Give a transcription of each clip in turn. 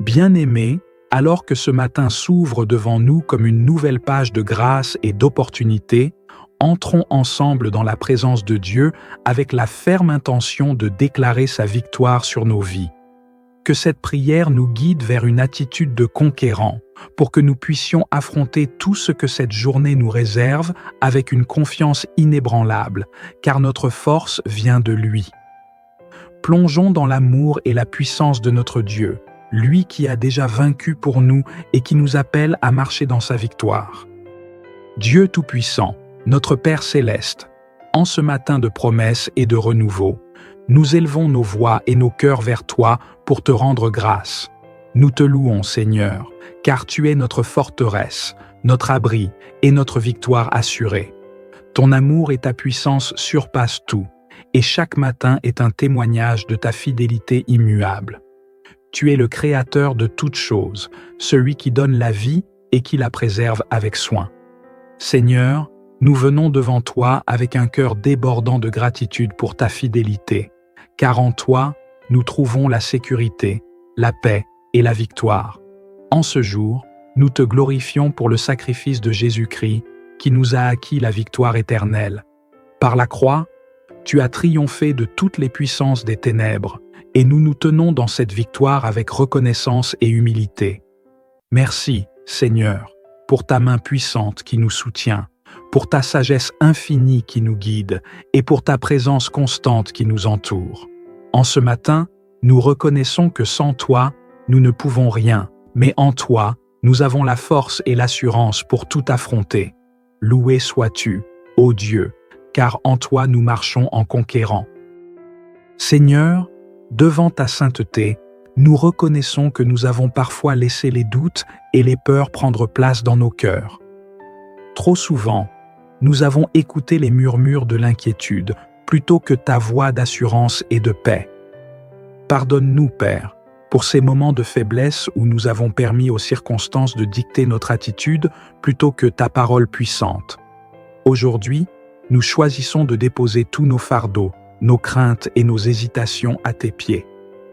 Bien-aimés, alors que ce matin s'ouvre devant nous comme une nouvelle page de grâce et d'opportunité, entrons ensemble dans la présence de Dieu avec la ferme intention de déclarer sa victoire sur nos vies. Que cette prière nous guide vers une attitude de conquérant, pour que nous puissions affronter tout ce que cette journée nous réserve avec une confiance inébranlable, car notre force vient de lui. Plongeons dans l'amour et la puissance de notre Dieu, lui qui a déjà vaincu pour nous et qui nous appelle à marcher dans sa victoire. Dieu Tout-Puissant, notre Père Céleste, en ce matin de promesses et de renouveau, nous élevons nos voix et nos cœurs vers toi pour te rendre grâce. Nous te louons, Seigneur, car tu es notre forteresse, notre abri et notre victoire assurée. Ton amour et ta puissance surpassent tout, et chaque matin est un témoignage de ta fidélité immuable. Tu es le Créateur de toutes choses, celui qui donne la vie et qui la préserve avec soin. Seigneur, nous venons devant toi avec un cœur débordant de gratitude pour ta fidélité, car en toi, nous trouvons la sécurité, la paix et la victoire. En ce jour, nous te glorifions pour le sacrifice de Jésus-Christ qui nous a acquis la victoire éternelle. Par la croix, tu as triomphé de toutes les puissances des ténèbres, et nous nous tenons dans cette victoire avec reconnaissance et humilité. Merci, Seigneur, pour ta main puissante qui nous soutient, pour ta sagesse infinie qui nous guide, et pour ta présence constante qui nous entoure. En ce matin, nous reconnaissons que sans toi, nous ne pouvons rien, mais en toi, nous avons la force et l'assurance pour tout affronter. Loué sois-tu, ô Dieu, car en toi nous marchons en conquérant. Seigneur, devant ta sainteté, nous reconnaissons que nous avons parfois laissé les doutes et les peurs prendre place dans nos cœurs. Trop souvent, nous avons écouté les murmures de l'inquiétude plutôt que ta voix d'assurance et de paix. Pardonne-nous, Père, pour ces moments de faiblesse où nous avons permis aux circonstances de dicter notre attitude plutôt que ta parole puissante. Aujourd'hui, nous choisissons de déposer tous nos fardeaux, nos craintes et nos hésitations à tes pieds.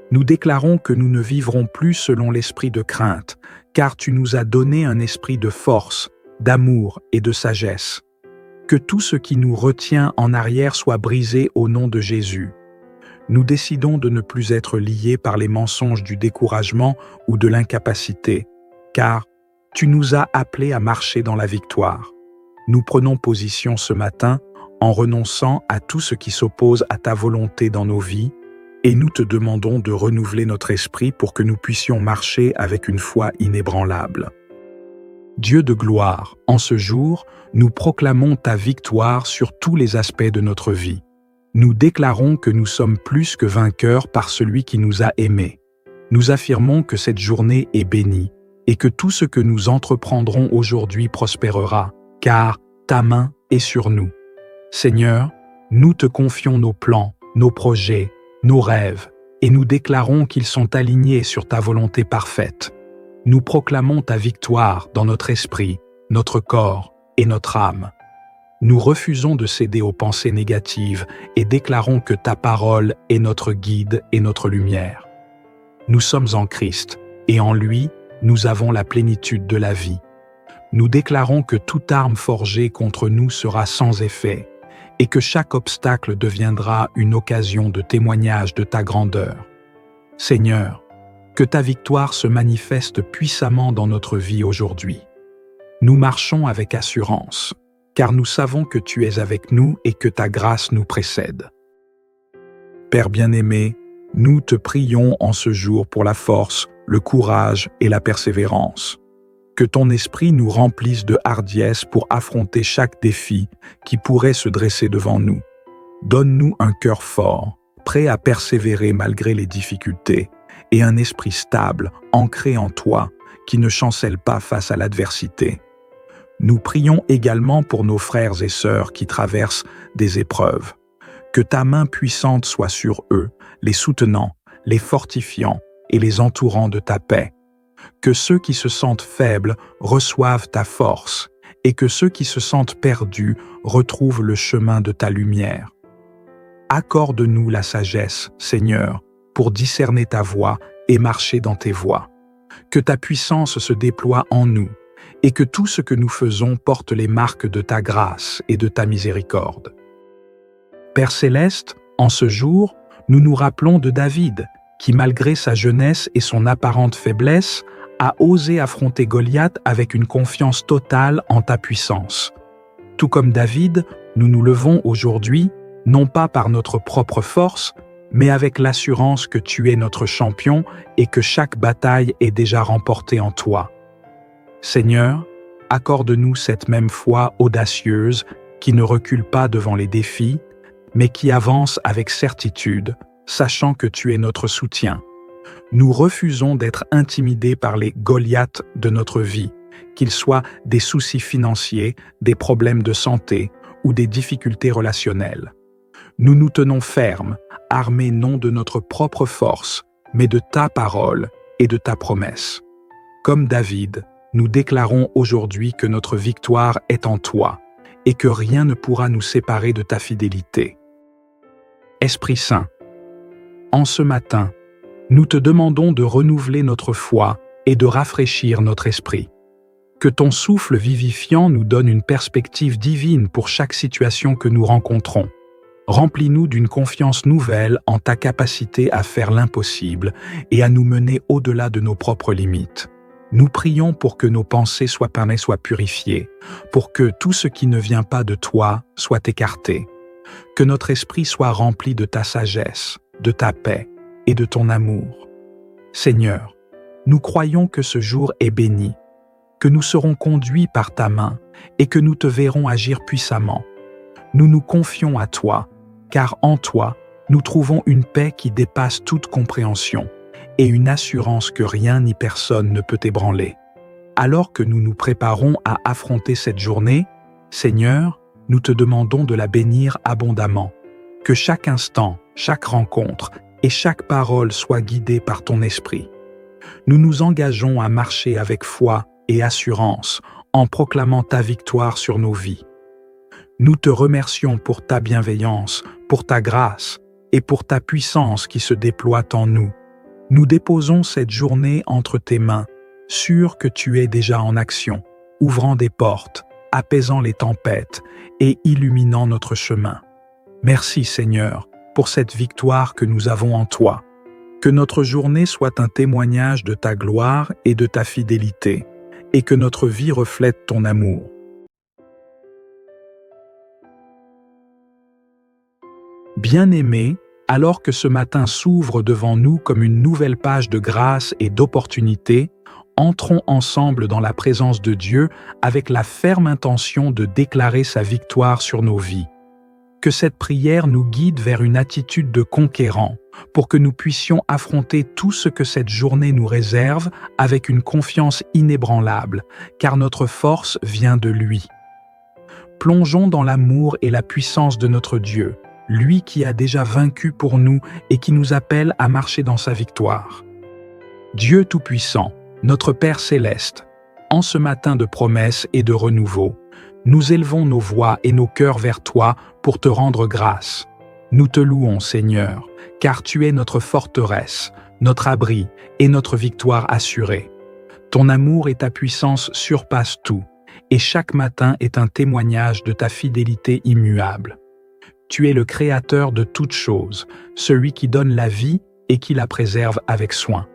Nous déclarons que nous ne vivrons plus selon l'esprit de crainte, car tu nous as donné un esprit de force, d'amour et de sagesse. Que tout ce qui nous retient en arrière soit brisé au nom de Jésus. Nous décidons de ne plus être liés par les mensonges du découragement ou de l'incapacité, car tu nous as appelés à marcher dans la victoire. Nous prenons position ce matin en renonçant à tout ce qui s'oppose à ta volonté dans nos vies, et nous te demandons de renouveler notre esprit pour que nous puissions marcher avec une foi inébranlable. Dieu de gloire, en ce jour, nous proclamons ta victoire sur tous les aspects de notre vie. Nous déclarons que nous sommes plus que vainqueurs par celui qui nous a aimés. Nous affirmons que cette journée est bénie et que tout ce que nous entreprendrons aujourd'hui prospérera, car ta main est sur nous. Seigneur, nous te confions nos plans, nos projets, nos rêves, et nous déclarons qu'ils sont alignés sur ta volonté parfaite. Nous proclamons ta victoire dans notre esprit, notre corps et notre âme. Nous refusons de céder aux pensées négatives et déclarons que ta parole est notre guide et notre lumière. Nous sommes en Christ, et en lui, nous avons la plénitude de la vie. Nous déclarons que toute arme forgée contre nous sera sans effet, et que chaque obstacle deviendra une occasion de témoignage de ta grandeur. Seigneur, que ta victoire se manifeste puissamment dans notre vie aujourd'hui. Nous marchons avec assurance, car nous savons que tu es avec nous et que ta grâce nous précède. Père bien-aimé, nous te prions en ce jour pour la force, le courage et la persévérance. Que ton esprit nous remplisse de hardiesse pour affronter chaque défi qui pourrait se dresser devant nous. Donne-nous un cœur fort, prêt à persévérer malgré les difficultés, et un esprit stable, ancré en toi, qui ne chancelle pas face à l'adversité. Nous prions également pour nos frères et sœurs qui traversent des épreuves. Que ta main puissante soit sur eux, les soutenant, les fortifiant et les entourant de ta paix. Que ceux qui se sentent faibles reçoivent ta force, et que ceux qui se sentent perdus retrouvent le chemin de ta lumière. Accorde-nous la sagesse, Seigneur, pour discerner ta voie et marcher dans tes voies. Que ta puissance se déploie en nous et que tout ce que nous faisons porte les marques de ta grâce et de ta miséricorde. Père céleste, en ce jour, nous nous rappelons de David, qui malgré sa jeunesse et son apparente faiblesse, a osé affronter Goliath avec une confiance totale en ta puissance. Tout comme David, nous nous levons aujourd'hui, non pas par notre propre force, mais avec l'assurance que tu es notre champion et que chaque bataille est déjà remportée en toi. Seigneur, accorde-nous cette même foi audacieuse qui ne recule pas devant les défis, mais qui avance avec certitude, sachant que tu es notre soutien. Nous refusons d'être intimidés par les Goliaths de notre vie, qu'ils soient des soucis financiers, des problèmes de santé ou des difficultés relationnelles. Nous nous tenons fermes, armés non de notre propre force, mais de ta parole et de ta promesse. Comme David, nous déclarons aujourd'hui que notre victoire est en toi et que rien ne pourra nous séparer de ta fidélité. Esprit Saint, en ce matin, nous te demandons de renouveler notre foi et de rafraîchir notre esprit. Que ton souffle vivifiant nous donne une perspective divine pour chaque situation que nous rencontrons. Remplis-nous d'une confiance nouvelle en ta capacité à faire l'impossible et à nous mener au-delà de nos propres limites. Nous prions pour que nos pensées soient purifiées, pour que tout ce qui ne vient pas de toi soit écarté. Que notre esprit soit rempli de ta sagesse, de ta paix et de ton amour. Seigneur, nous croyons que ce jour est béni, que nous serons conduits par ta main et que nous te verrons agir puissamment. Nous nous confions à toi, car en toi, nous trouvons une paix qui dépasse toute compréhension et une assurance que rien ni personne ne peut ébranler. Alors que nous nous préparons à affronter cette journée, Seigneur, nous te demandons de la bénir abondamment. Que chaque instant, chaque rencontre et chaque parole soit guidée par ton esprit. Nous nous engageons à marcher avec foi et assurance en proclamant ta victoire sur nos vies. Nous te remercions pour ta bienveillance, pour ta grâce et pour ta puissance qui se déploie en nous. Nous déposons cette journée entre tes mains, sûrs que tu es déjà en action, ouvrant des portes, apaisant les tempêtes et illuminant notre chemin. Merci Seigneur pour cette victoire que nous avons en toi. Que notre journée soit un témoignage de ta gloire et de ta fidélité, et que notre vie reflète ton amour. Bien-aimés, alors que ce matin s'ouvre devant nous comme une nouvelle page de grâce et d'opportunité, entrons ensemble dans la présence de Dieu avec la ferme intention de déclarer sa victoire sur nos vies. Que cette prière nous guide vers une attitude de conquérant, pour que nous puissions affronter tout ce que cette journée nous réserve avec une confiance inébranlable, car notre force vient de lui. Plongeons dans l'amour et la puissance de notre Dieu, lui qui a déjà vaincu pour nous et qui nous appelle à marcher dans sa victoire. Dieu Tout-Puissant, notre Père Céleste, en ce matin de promesses et de renouveau, nous élevons nos voix et nos cœurs vers toi pour te rendre grâce. Nous te louons, Seigneur, car tu es notre forteresse, notre abri et notre victoire assurée. Ton amour et ta puissance surpassent tout, et chaque matin est un témoignage de ta fidélité immuable. Tu es le Créateur de toutes choses, celui qui donne la vie et qui la préserve avec soin.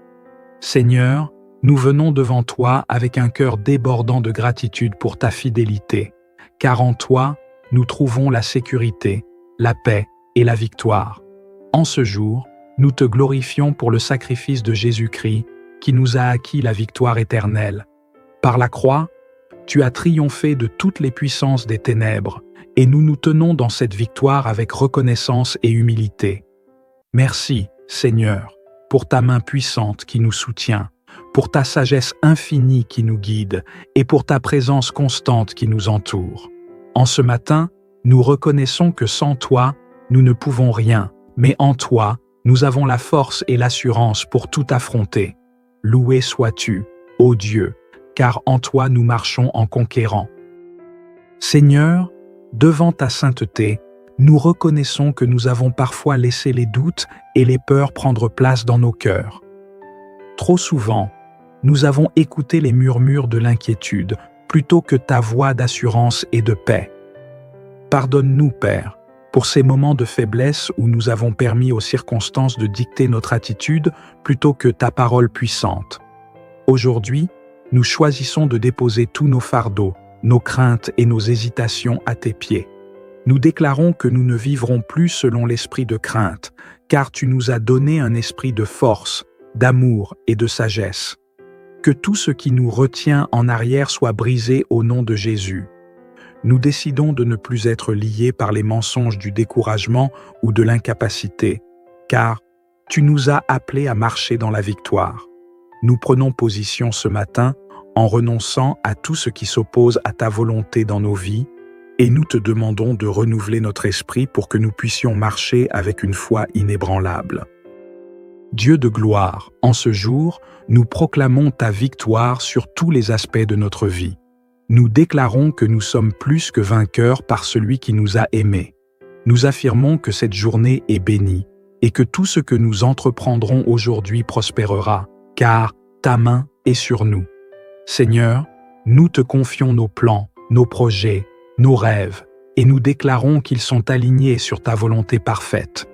Seigneur, nous venons devant toi avec un cœur débordant de gratitude pour ta fidélité, car en toi, nous trouvons la sécurité, la paix et la victoire. En ce jour, nous te glorifions pour le sacrifice de Jésus-Christ qui nous a acquis la victoire éternelle. Par la croix, tu as triomphé de toutes les puissances des ténèbres, et nous nous tenons dans cette victoire avec reconnaissance et humilité. Merci, Seigneur, pour ta main puissante qui nous soutient, pour ta sagesse infinie qui nous guide et pour ta présence constante qui nous entoure. En ce matin, nous reconnaissons que sans toi, nous ne pouvons rien, mais en toi, nous avons la force et l'assurance pour tout affronter. Loué sois-tu, ô Dieu, car en toi nous marchons en conquérant. Seigneur, devant ta sainteté, nous reconnaissons que nous avons parfois laissé les doutes et les peurs prendre place dans nos cœurs. Trop souvent, nous avons écouté les murmures de l'inquiétude plutôt que ta voix d'assurance et de paix. Pardonne-nous, Père, pour ces moments de faiblesse où nous avons permis aux circonstances de dicter notre attitude plutôt que ta parole puissante. Aujourd'hui, nous choisissons de déposer tous nos fardeaux, nos craintes et nos hésitations à tes pieds. Nous déclarons que nous ne vivrons plus selon l'esprit de crainte, car tu nous as donné un esprit de force, d'amour et de sagesse. Que tout ce qui nous retient en arrière soit brisé au nom de Jésus. Nous décidons de ne plus être liés par les mensonges du découragement ou de l'incapacité, car tu nous as appelés à marcher dans la victoire. Nous prenons position ce matin en renonçant à tout ce qui s'oppose à ta volonté dans nos vies, et nous te demandons de renouveler notre esprit pour que nous puissions marcher avec une foi inébranlable. Dieu de gloire, en ce jour, nous proclamons ta victoire sur tous les aspects de notre vie. Nous déclarons que nous sommes plus que vainqueurs par celui qui nous a aimés. Nous affirmons que cette journée est bénie et que tout ce que nous entreprendrons aujourd'hui prospérera, car ta main est sur nous. Seigneur, nous te confions nos plans, nos projets, nos rêves, et nous déclarons qu'ils sont alignés sur ta volonté parfaite.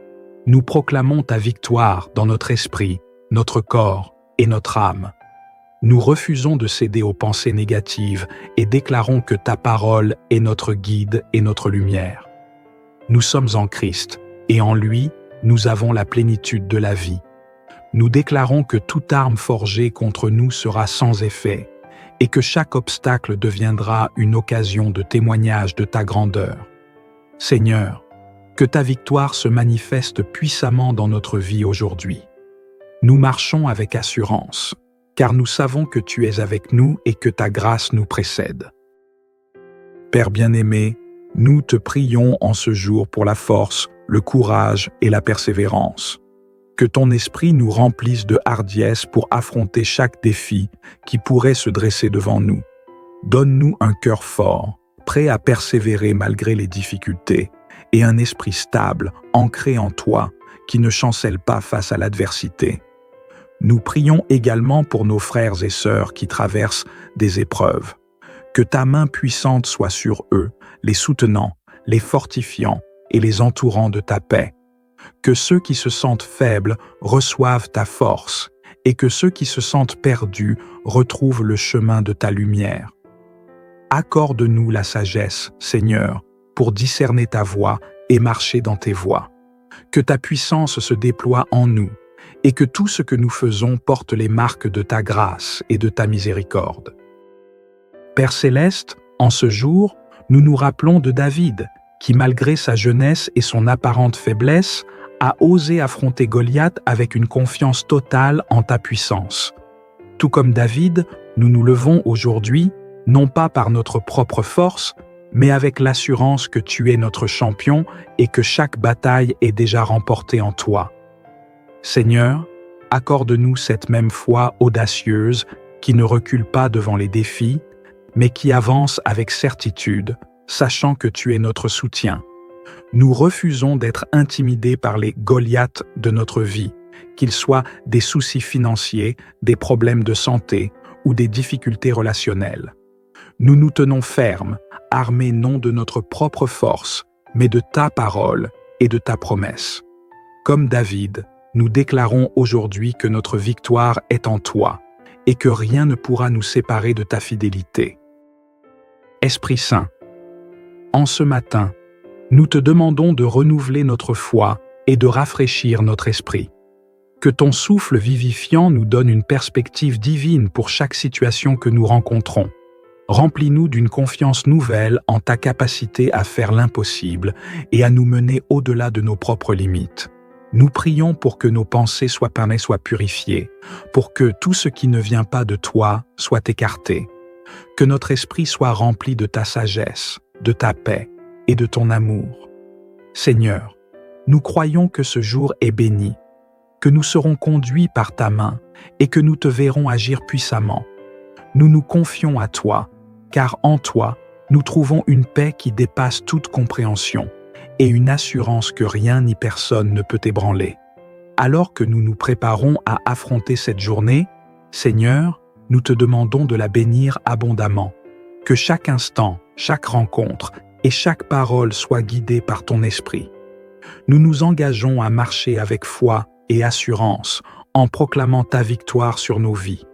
Nous proclamons ta victoire dans notre esprit, notre corps et notre âme. Nous refusons de céder aux pensées négatives et déclarons que ta parole est notre guide et notre lumière. Nous sommes en Christ, et en lui, nous avons la plénitude de la vie. Nous déclarons que toute arme forgée contre nous sera sans effet, et que chaque obstacle deviendra une occasion de témoignage de ta grandeur. Seigneur, que ta victoire se manifeste puissamment dans notre vie aujourd'hui. Nous marchons avec assurance, car nous savons que tu es avec nous et que ta grâce nous précède. Père bien-aimé, nous te prions en ce jour pour la force, le courage et la persévérance. Que ton esprit nous remplisse de hardiesse pour affronter chaque défi qui pourrait se dresser devant nous. Donne-nous un cœur fort, prêt à persévérer malgré les difficultés, et un esprit stable, ancré en toi, qui ne chancelle pas face à l'adversité. Nous prions également pour nos frères et sœurs qui traversent des épreuves. Que ta main puissante soit sur eux, les soutenant, les fortifiant et les entourant de ta paix. Que ceux qui se sentent faibles reçoivent ta force et que ceux qui se sentent perdus retrouvent le chemin de ta lumière. Accorde-nous la sagesse, Seigneur, pour discerner ta voie et marcher dans tes voies. Que ta puissance se déploie en nous et que tout ce que nous faisons porte les marques de ta grâce et de ta miséricorde. Père céleste, en ce jour, nous nous rappelons de David, qui malgré sa jeunesse et son apparente faiblesse, a osé affronter Goliath avec une confiance totale en ta puissance. Tout comme David, nous nous levons aujourd'hui, non pas par notre propre force, mais avec l'assurance que tu es notre champion et que chaque bataille est déjà remportée en toi. Seigneur, accorde-nous cette même foi audacieuse qui ne recule pas devant les défis, mais qui avance avec certitude, sachant que tu es notre soutien. Nous refusons d'être intimidés par les Goliaths de notre vie, qu'ils soient des soucis financiers, des problèmes de santé ou des difficultés relationnelles. Nous nous tenons fermes, armés non de notre propre force, mais de ta parole et de ta promesse. Comme David, nous déclarons aujourd'hui que notre victoire est en toi et que rien ne pourra nous séparer de ta fidélité. Esprit Saint, en ce matin, nous te demandons de renouveler notre foi et de rafraîchir notre esprit. Que ton souffle vivifiant nous donne une perspective divine pour chaque situation que nous rencontrons. Remplis-nous d'une confiance nouvelle en ta capacité à faire l'impossible et à nous mener au-delà de nos propres limites. Nous prions pour que nos pensées soient purifiées, pour que tout ce qui ne vient pas de toi soit écarté. Que notre esprit soit rempli de ta sagesse, de ta paix et de ton amour. Seigneur, nous croyons que ce jour est béni, que nous serons conduits par ta main et que nous te verrons agir puissamment. Nous nous confions à toi, car en toi, nous trouvons une paix qui dépasse toute compréhension et une assurance que rien ni personne ne peut ébranler. Alors que nous nous préparons à affronter cette journée, Seigneur, nous te demandons de la bénir abondamment. Que chaque instant, chaque rencontre et chaque parole soit guidée par ton esprit. Nous nous engageons à marcher avec foi et assurance en proclamant ta victoire sur nos vies.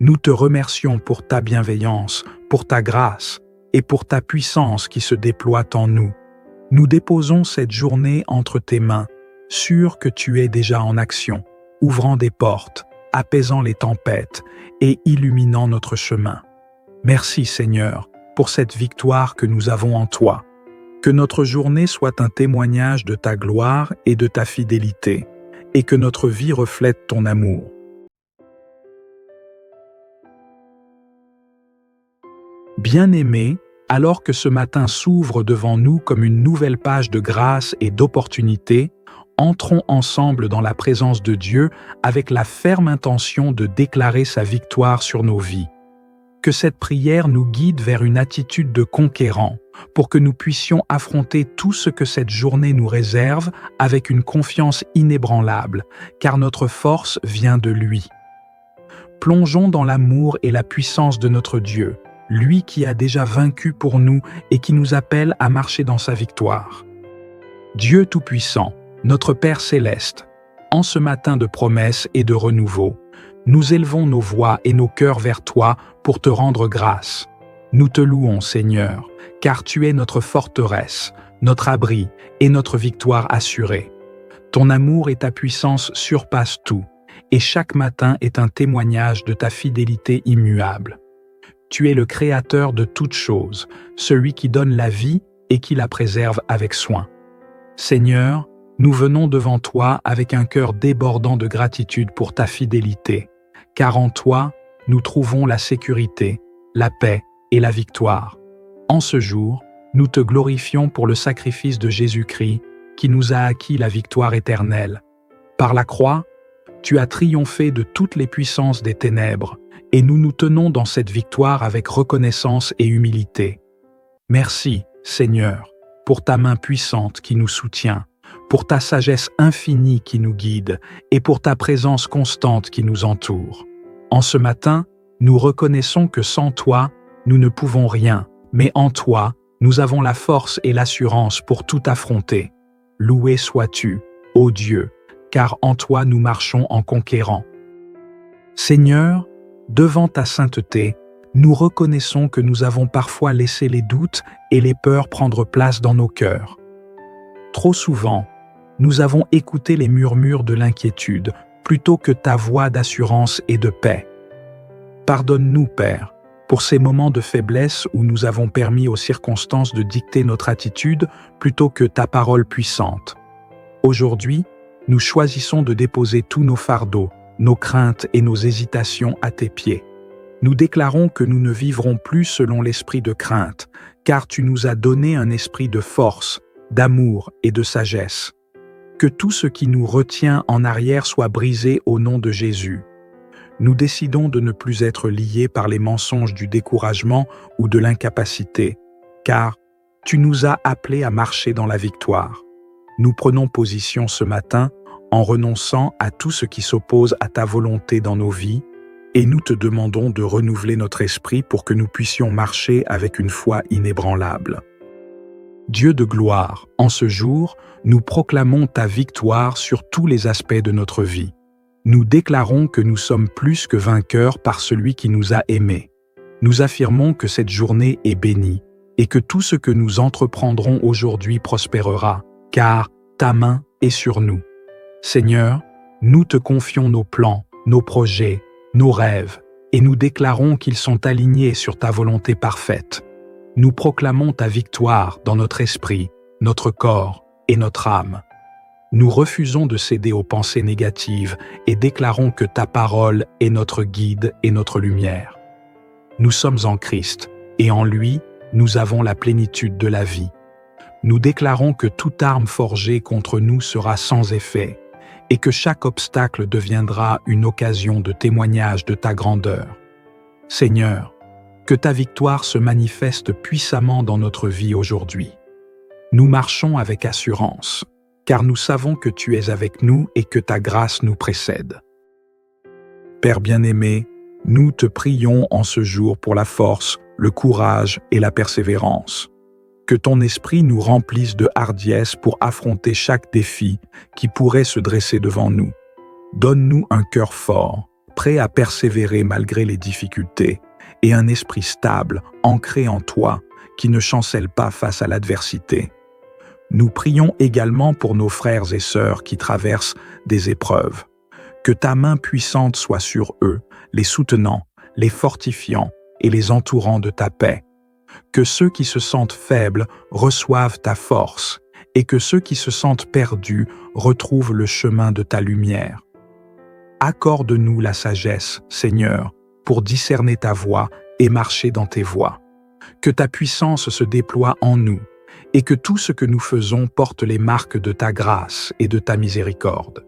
Nous te remercions pour ta bienveillance, pour ta grâce et pour ta puissance qui se déploie en nous. Nous déposons cette journée entre tes mains, sûrs que tu es déjà en action, ouvrant des portes, apaisant les tempêtes et illuminant notre chemin. Merci Seigneur pour cette victoire que nous avons en toi. Que notre journée soit un témoignage de ta gloire et de ta fidélité, et que notre vie reflète ton amour. Bien-aimés, alors que ce matin s'ouvre devant nous comme une nouvelle page de grâce et d'opportunité, entrons ensemble dans la présence de Dieu avec la ferme intention de déclarer sa victoire sur nos vies. Que cette prière nous guide vers une attitude de conquérant, pour que nous puissions affronter tout ce que cette journée nous réserve avec une confiance inébranlable, car notre force vient de lui. Plongeons dans l'amour et la puissance de notre Dieu, lui qui a déjà vaincu pour nous et qui nous appelle à marcher dans sa victoire. Dieu Tout-Puissant, notre Père Céleste, en ce matin de promesses et de renouveau, nous élevons nos voix et nos cœurs vers toi pour te rendre grâce. Nous te louons, Seigneur, car tu es notre forteresse, notre abri et notre victoire assurée. Ton amour et ta puissance surpassent tout, et chaque matin est un témoignage de ta fidélité immuable. Tu es le Créateur de toutes choses, celui qui donne la vie et qui la préserve avec soin. Seigneur, nous venons devant toi avec un cœur débordant de gratitude pour ta fidélité, car en toi, nous trouvons la sécurité, la paix et la victoire. En ce jour, nous te glorifions pour le sacrifice de Jésus-Christ qui nous a acquis la victoire éternelle. Par la croix, tu as triomphé de toutes les puissances des ténèbres, et nous nous tenons dans cette victoire avec reconnaissance et humilité. Merci, Seigneur, pour ta main puissante qui nous soutient, pour ta sagesse infinie qui nous guide et pour ta présence constante qui nous entoure. En ce matin, nous reconnaissons que sans toi, nous ne pouvons rien, mais en toi, nous avons la force et l'assurance pour tout affronter. Loué sois-tu, ô Dieu, car en toi nous marchons en conquérant. Seigneur, devant ta sainteté, nous reconnaissons que nous avons parfois laissé les doutes et les peurs prendre place dans nos cœurs. Trop souvent, nous avons écouté les murmures de l'inquiétude plutôt que ta voix d'assurance et de paix. Pardonne-nous, Père, pour ces moments de faiblesse où nous avons permis aux circonstances de dicter notre attitude plutôt que ta parole puissante. Aujourd'hui, nous choisissons de déposer tous nos fardeaux, nos craintes et nos hésitations à tes pieds. Nous déclarons que nous ne vivrons plus selon l'esprit de crainte, car tu nous as donné un esprit de force, d'amour et de sagesse. Que tout ce qui nous retient en arrière soit brisé au nom de Jésus. Nous décidons de ne plus être liés par les mensonges du découragement ou de l'incapacité, car tu nous as appelés à marcher dans la victoire. Nous prenons position ce matin en renonçant à tout ce qui s'oppose à ta volonté dans nos vies, et nous te demandons de renouveler notre esprit pour que nous puissions marcher avec une foi inébranlable. Dieu de gloire, en ce jour, nous proclamons ta victoire sur tous les aspects de notre vie. Nous déclarons que nous sommes plus que vainqueurs par celui qui nous a aimés. Nous affirmons que cette journée est bénie et que tout ce que nous entreprendrons aujourd'hui prospérera, car ta main est sur nous. Seigneur, nous te confions nos plans, nos projets, nos rêves, et nous déclarons qu'ils sont alignés sur ta volonté parfaite. Nous proclamons ta victoire dans notre esprit, notre corps et notre âme. Nous refusons de céder aux pensées négatives et déclarons que ta parole est notre guide et notre lumière. Nous sommes en Christ, et en lui, nous avons la plénitude de la vie. Nous déclarons que toute arme forgée contre nous sera sans effet, et que chaque obstacle deviendra une occasion de témoignage de ta grandeur. Seigneur, que ta victoire se manifeste puissamment dans notre vie aujourd'hui. Nous marchons avec assurance, car nous savons que tu es avec nous et que ta grâce nous précède. Père bien-aimé, Nous te prions en ce jour pour la force, le courage et la persévérance. Que ton esprit nous remplisse de hardiesse pour affronter chaque défi qui pourrait se dresser devant nous. Donne-nous un cœur fort, prêt à persévérer malgré les difficultés, et un esprit stable, ancré en toi, qui ne chancelle pas face à l'adversité. Nous prions également pour nos frères et sœurs qui traversent des épreuves. Que ta main puissante soit sur eux, les soutenant, les fortifiant et les entourant de ta paix. Que ceux qui se sentent faibles reçoivent ta force et que ceux qui se sentent perdus retrouvent le chemin de ta lumière. Accorde-nous la sagesse, Seigneur, pour discerner ta voie et marcher dans tes voies. Que ta puissance se déploie en nous et que tout ce que nous faisons porte les marques de ta grâce et de ta miséricorde.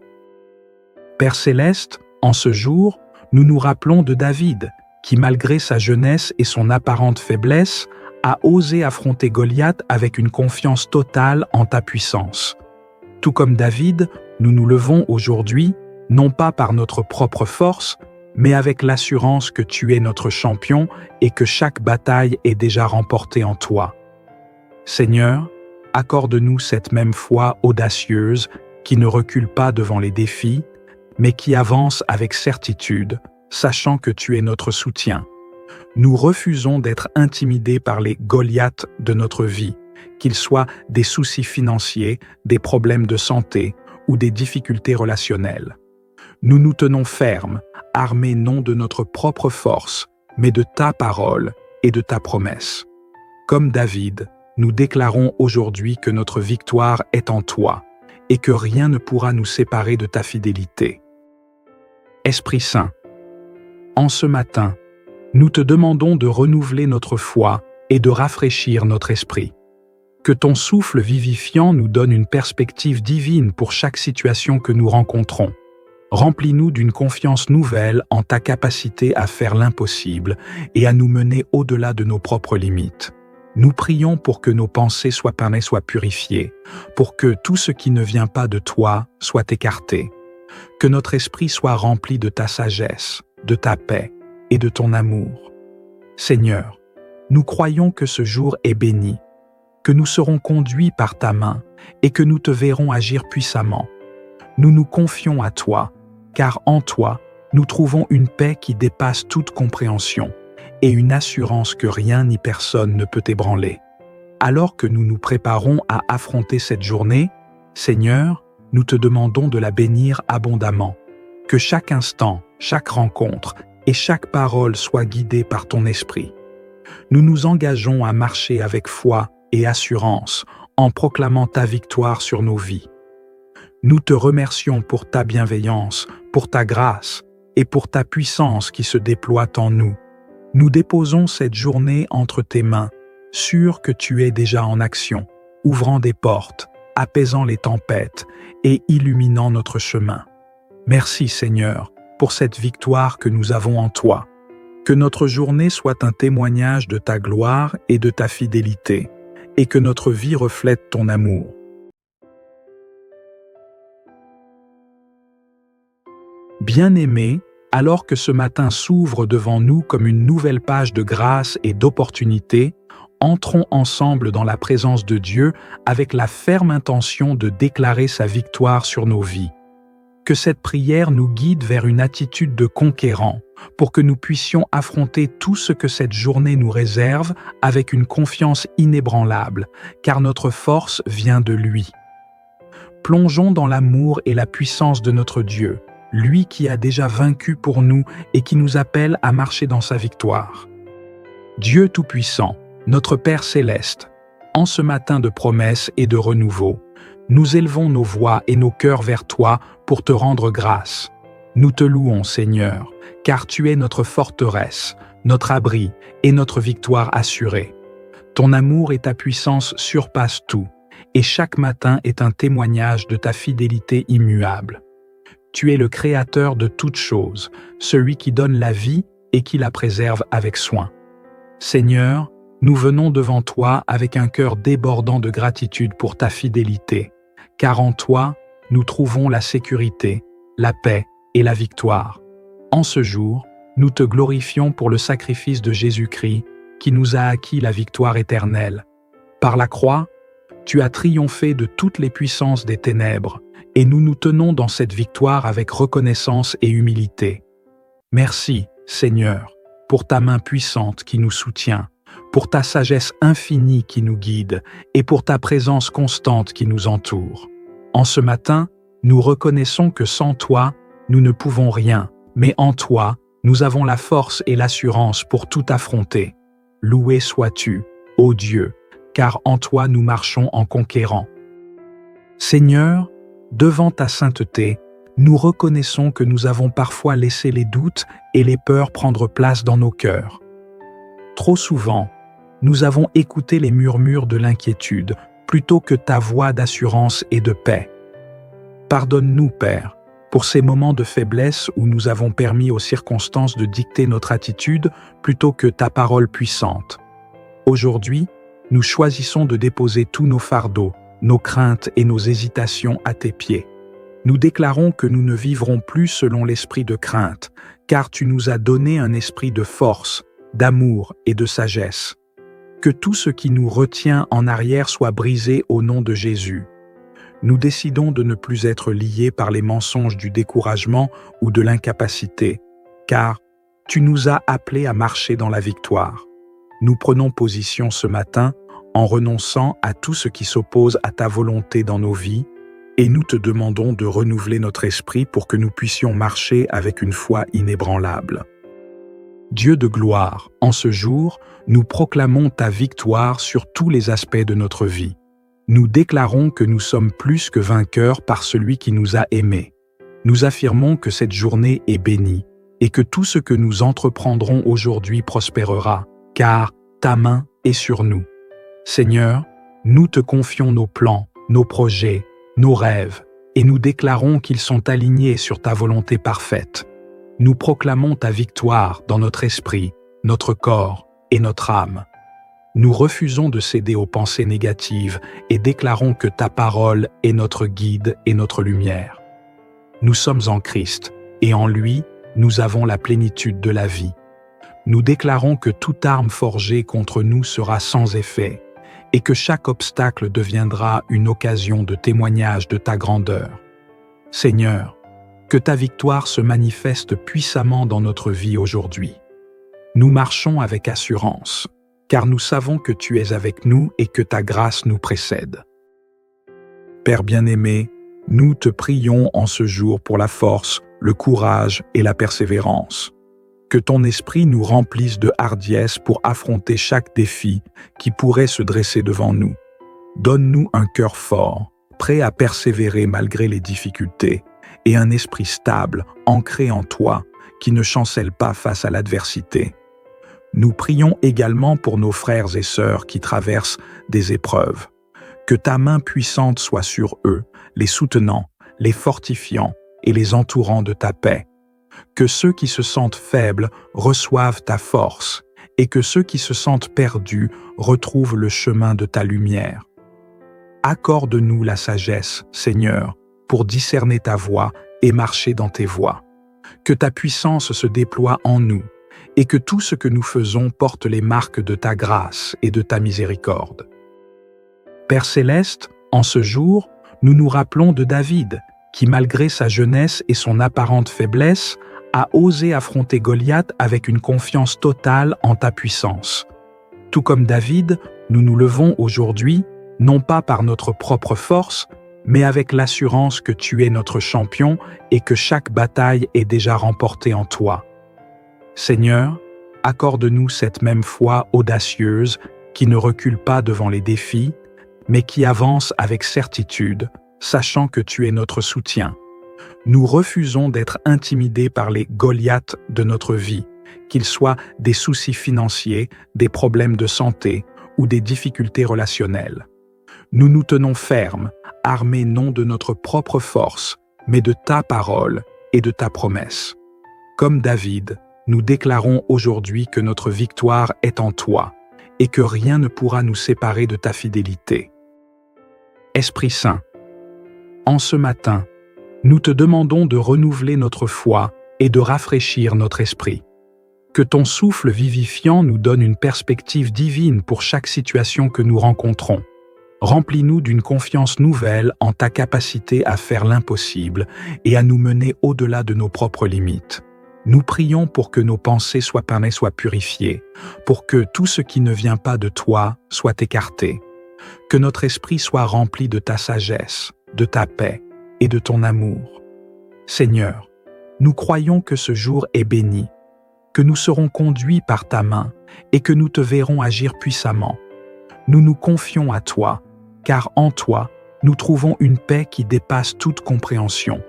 Père céleste, en ce jour, nous nous rappelons de David, qui malgré sa jeunesse et son apparente faiblesse, a osé affronter Goliath avec une confiance totale en ta puissance. Tout comme David, nous nous levons aujourd'hui, non pas par notre propre force, mais avec l'assurance que tu es notre champion et que chaque bataille est déjà remportée en toi. Seigneur, accorde-nous cette même foi audacieuse qui ne recule pas devant les défis, mais qui avance avec certitude, sachant que tu es notre soutien. Nous refusons d'être intimidés par les Goliaths de notre vie, qu'ils soient des soucis financiers, des problèmes de santé ou des difficultés relationnelles. Nous nous tenons fermes, armés non de notre propre force, mais de ta parole et de ta promesse. Comme David, nous déclarons aujourd'hui que notre victoire est en toi et que rien ne pourra nous séparer de ta fidélité. Esprit Saint, en ce matin, nous te demandons de renouveler notre foi et de rafraîchir notre esprit. Que ton souffle vivifiant nous donne une perspective divine pour chaque situation que nous rencontrons. Remplis-nous d'une confiance nouvelle en ta capacité à faire l'impossible et à nous mener au-delà de nos propres limites. Nous prions pour que nos pensées soient purifiées, pour que tout ce qui ne vient pas de toi soit écarté. Que notre esprit soit rempli de ta sagesse, de ta paix et de ton amour. Seigneur, nous croyons que ce jour est béni, que nous serons conduits par ta main et que nous te verrons agir puissamment. Nous nous confions à toi, car en toi, nous trouvons une paix qui dépasse toute compréhension et une assurance que rien ni personne ne peut ébranler. Alors que nous nous préparons à affronter cette journée, Seigneur, nous te demandons de la bénir abondamment. Que chaque instant, chaque rencontre et chaque parole soit guidée par ton esprit. Nous nous engageons à marcher avec foi et assurance en proclamant ta victoire sur nos vies. Nous te remercions pour ta bienveillance, pour ta grâce et pour ta puissance qui se déploie en nous. Nous déposons cette journée entre tes mains, sûrs que tu es déjà en action, ouvrant des portes, apaisant les tempêtes et illuminant notre chemin. Merci Seigneur pour cette victoire que nous avons en toi. Que notre journée soit un témoignage de ta gloire et de ta fidélité, et que notre vie reflète ton amour. Bien-aimés, alors que ce matin s'ouvre devant nous comme une nouvelle page de grâce et d'opportunité, entrons ensemble dans la présence de Dieu avec la ferme intention de déclarer sa victoire sur nos vies. Que cette prière nous guide vers une attitude de conquérant, pour que nous puissions affronter tout ce que cette journée nous réserve avec une confiance inébranlable, car notre force vient de lui. Plongeons dans l'amour et la puissance de notre Dieu, lui qui a déjà vaincu pour nous et qui nous appelle à marcher dans sa victoire. Dieu Tout-Puissant, notre Père Céleste, en ce matin de promesses et de renouveau, nous élevons nos voix et nos cœurs vers toi pour te rendre grâce. Nous te louons, Seigneur, car tu es notre forteresse, notre abri et notre victoire assurée. Ton amour et ta puissance surpassent tout, et chaque matin est un témoignage de ta fidélité immuable. Tu es le Créateur de toutes choses, celui qui donne la vie et qui la préserve avec soin. Seigneur, nous venons devant toi avec un cœur débordant de gratitude pour ta fidélité, car en toi, nous trouvons la sécurité, la paix et la victoire. En ce jour, nous te glorifions pour le sacrifice de Jésus-Christ qui nous a acquis la victoire éternelle. Par la croix, tu as triomphé de toutes les puissances des ténèbres et nous nous tenons dans cette victoire avec reconnaissance et humilité. Merci, Seigneur, pour ta main puissante qui nous soutient, pour ta sagesse infinie qui nous guide et pour ta présence constante qui nous entoure. En ce matin, nous reconnaissons que sans toi, nous ne pouvons rien, mais en toi, nous avons la force et l'assurance pour tout affronter. Loué sois-tu, ô Dieu, car en toi nous marchons en conquérant. Seigneur, devant ta sainteté, nous reconnaissons que nous avons parfois laissé les doutes et les peurs prendre place dans nos cœurs. Trop souvent, nous avons écouté les murmures de l'inquiétude plutôt que ta voix d'assurance et de paix. Pardonne-nous, Père, pour ces moments de faiblesse où nous avons permis aux circonstances de dicter notre attitude plutôt que ta parole puissante. Aujourd'hui, nous choisissons de déposer tous nos fardeaux, nos craintes et nos hésitations à tes pieds. Nous déclarons que nous ne vivrons plus selon l'esprit de crainte, car tu nous as donné un esprit de force, d'amour et de sagesse. Que tout ce qui nous retient en arrière soit brisé au nom de Jésus. Nous décidons de ne plus être liés par les mensonges du découragement ou de l'incapacité, car tu nous as appelés à marcher dans la victoire. Nous prenons position ce matin en renonçant à tout ce qui s'oppose à ta volonté dans nos vies, et nous te demandons de renouveler notre esprit pour que nous puissions marcher avec une foi inébranlable. Dieu de gloire, en ce jour, nous proclamons ta victoire sur tous les aspects de notre vie. Nous déclarons que nous sommes plus que vainqueurs par celui qui nous a aimés. Nous affirmons que cette journée est bénie et que tout ce que nous entreprendrons aujourd'hui prospérera, car ta main est sur nous. Seigneur, nous te confions nos plans, nos projets, nos rêves, et nous déclarons qu'ils sont alignés sur ta volonté parfaite. Nous proclamons ta victoire dans notre esprit, notre corps et notre âme. Nous refusons de céder aux pensées négatives et déclarons que ta parole est notre guide et notre lumière. Nous sommes en Christ, et en lui, nous avons la plénitude de la vie. Nous déclarons que toute arme forgée contre nous sera sans effet, et que chaque obstacle deviendra une occasion de témoignage de ta grandeur. Seigneur, que ta victoire se manifeste puissamment dans notre vie aujourd'hui. Nous marchons avec assurance, car nous savons que tu es avec nous et que ta grâce nous précède. Père bien-aimé, nous te prions en ce jour pour la force, le courage et la persévérance. Que ton esprit nous remplisse de hardiesse pour affronter chaque défi qui pourrait se dresser devant nous. Donne-nous un cœur fort, prêt à persévérer malgré les difficultés, et un esprit stable, ancré en toi, qui ne chancelle pas face à l'adversité. Nous prions également pour nos frères et sœurs qui traversent des épreuves. Que ta main puissante soit sur eux, les soutenant, les fortifiant et les entourant de ta paix. Que ceux qui se sentent faibles reçoivent ta force et que ceux qui se sentent perdus retrouvent le chemin de ta lumière. Accorde-nous la sagesse, Seigneur, pour discerner ta voie et marcher dans tes voies. Que ta puissance se déploie en nous et que tout ce que nous faisons porte les marques de ta grâce et de ta miséricorde. Père céleste, en ce jour, nous nous rappelons de David, qui malgré sa jeunesse et son apparente faiblesse, a osé affronter Goliath avec une confiance totale en ta puissance. Tout comme David, nous nous levons aujourd'hui, non pas par notre propre force, mais avec l'assurance que tu es notre champion et que chaque bataille est déjà remportée en toi. Seigneur, accorde-nous cette même foi audacieuse qui ne recule pas devant les défis, mais qui avance avec certitude, sachant que tu es notre soutien. Nous refusons d'être intimidés par les Goliaths de notre vie, qu'ils soient des soucis financiers, des problèmes de santé ou des difficultés relationnelles. Nous nous tenons fermes, armés non de notre propre force, mais de ta parole et de ta promesse. Comme David, nous déclarons aujourd'hui que notre victoire est en toi et que rien ne pourra nous séparer de ta fidélité. Esprit Saint, en ce matin, nous te demandons de renouveler notre foi et de rafraîchir notre esprit. Que ton souffle vivifiant nous donne une perspective divine pour chaque situation que nous rencontrons. Remplis-nous d'une confiance nouvelle en ta capacité à faire l'impossible et à nous mener au-delà de nos propres limites. Nous prions pour que nos pensées soient purifiées, pour que tout ce qui ne vient pas de toi soit écarté, que notre esprit soit rempli de ta sagesse, de ta paix et de ton amour. Seigneur, nous croyons que ce jour est béni, que nous serons conduits par ta main et que nous te verrons agir puissamment. Nous nous confions à toi, car en toi, nous trouvons une paix qui dépasse toute compréhension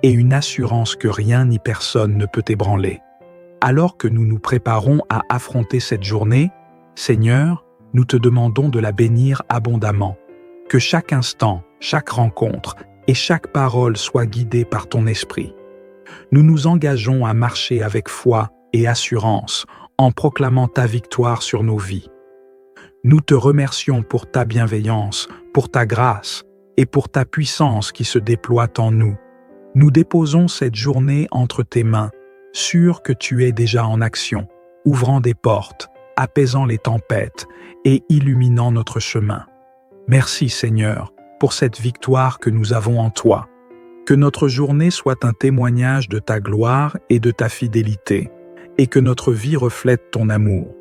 et une assurance que rien ni personne ne peut ébranler. Alors que nous nous préparons à affronter cette journée, Seigneur, nous te demandons de la bénir abondamment. Que chaque instant, chaque rencontre et chaque parole soit guidée par ton esprit. Nous nous engageons à marcher avec foi et assurance en proclamant ta victoire sur nos vies. Nous te remercions pour ta bienveillance, pour ta grâce et pour ta puissance qui se déploie en nous. Nous déposons cette journée entre tes mains, sûrs que tu es déjà en action, ouvrant des portes, apaisant les tempêtes et illuminant notre chemin. Merci Seigneur pour cette victoire que nous avons en toi. Que notre journée soit un témoignage de ta gloire et de ta fidélité, et que notre vie reflète ton amour.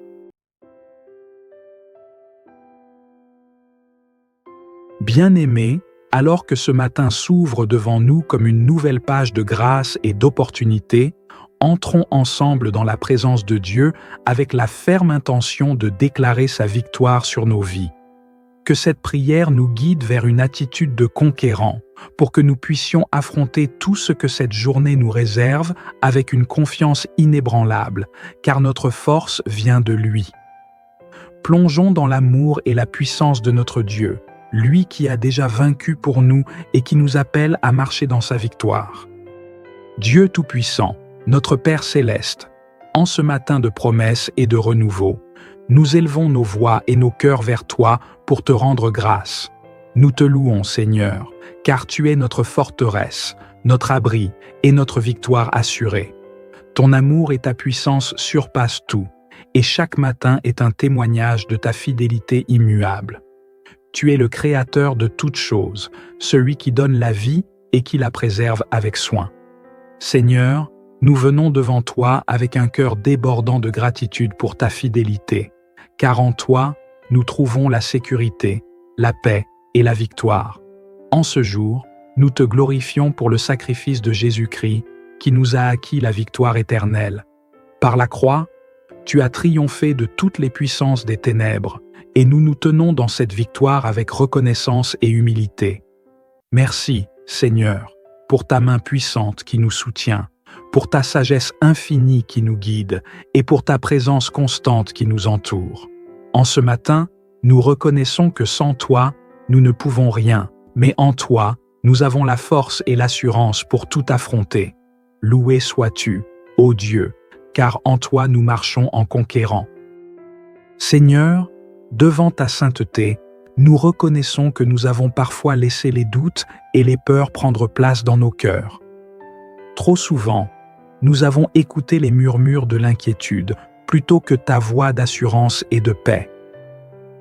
Bien-aimés, alors que ce matin s'ouvre devant nous comme une nouvelle page de grâce et d'opportunité, entrons ensemble dans la présence de Dieu avec la ferme intention de déclarer sa victoire sur nos vies. Que cette prière nous guide vers une attitude de conquérant, pour que nous puissions affronter tout ce que cette journée nous réserve avec une confiance inébranlable, car notre force vient de lui. Plongeons dans l'amour et la puissance de notre Dieu, lui qui a déjà vaincu pour nous et qui nous appelle à marcher dans sa victoire. Dieu Tout-Puissant, notre Père Céleste, en ce matin de promesses et de renouveau, nous élevons nos voix et nos cœurs vers toi pour te rendre grâce. Nous te louons, Seigneur, car tu es notre forteresse, notre abri et notre victoire assurée. Ton amour et ta puissance surpassent tout, et chaque matin est un témoignage de ta fidélité immuable. Tu es le Créateur de toutes choses, celui qui donne la vie et qui la préserve avec soin. Seigneur, nous venons devant toi avec un cœur débordant de gratitude pour ta fidélité, car en toi, nous trouvons la sécurité, la paix et la victoire. En ce jour, nous te glorifions pour le sacrifice de Jésus-Christ qui nous a acquis la victoire éternelle. Par la croix, tu as triomphé de toutes les puissances des ténèbres, et nous nous tenons dans cette victoire avec reconnaissance et humilité. Merci, Seigneur, pour ta main puissante qui nous soutient, pour ta sagesse infinie qui nous guide et pour ta présence constante qui nous entoure. En ce matin, nous reconnaissons que sans toi, nous ne pouvons rien, mais en toi, nous avons la force et l'assurance pour tout affronter. Loué sois-tu, ô Dieu, car en toi nous marchons en conquérant. Seigneur, devant ta sainteté, nous reconnaissons que nous avons parfois laissé les doutes et les peurs prendre place dans nos cœurs. Trop souvent, nous avons écouté les murmures de l'inquiétude plutôt que ta voix d'assurance et de paix.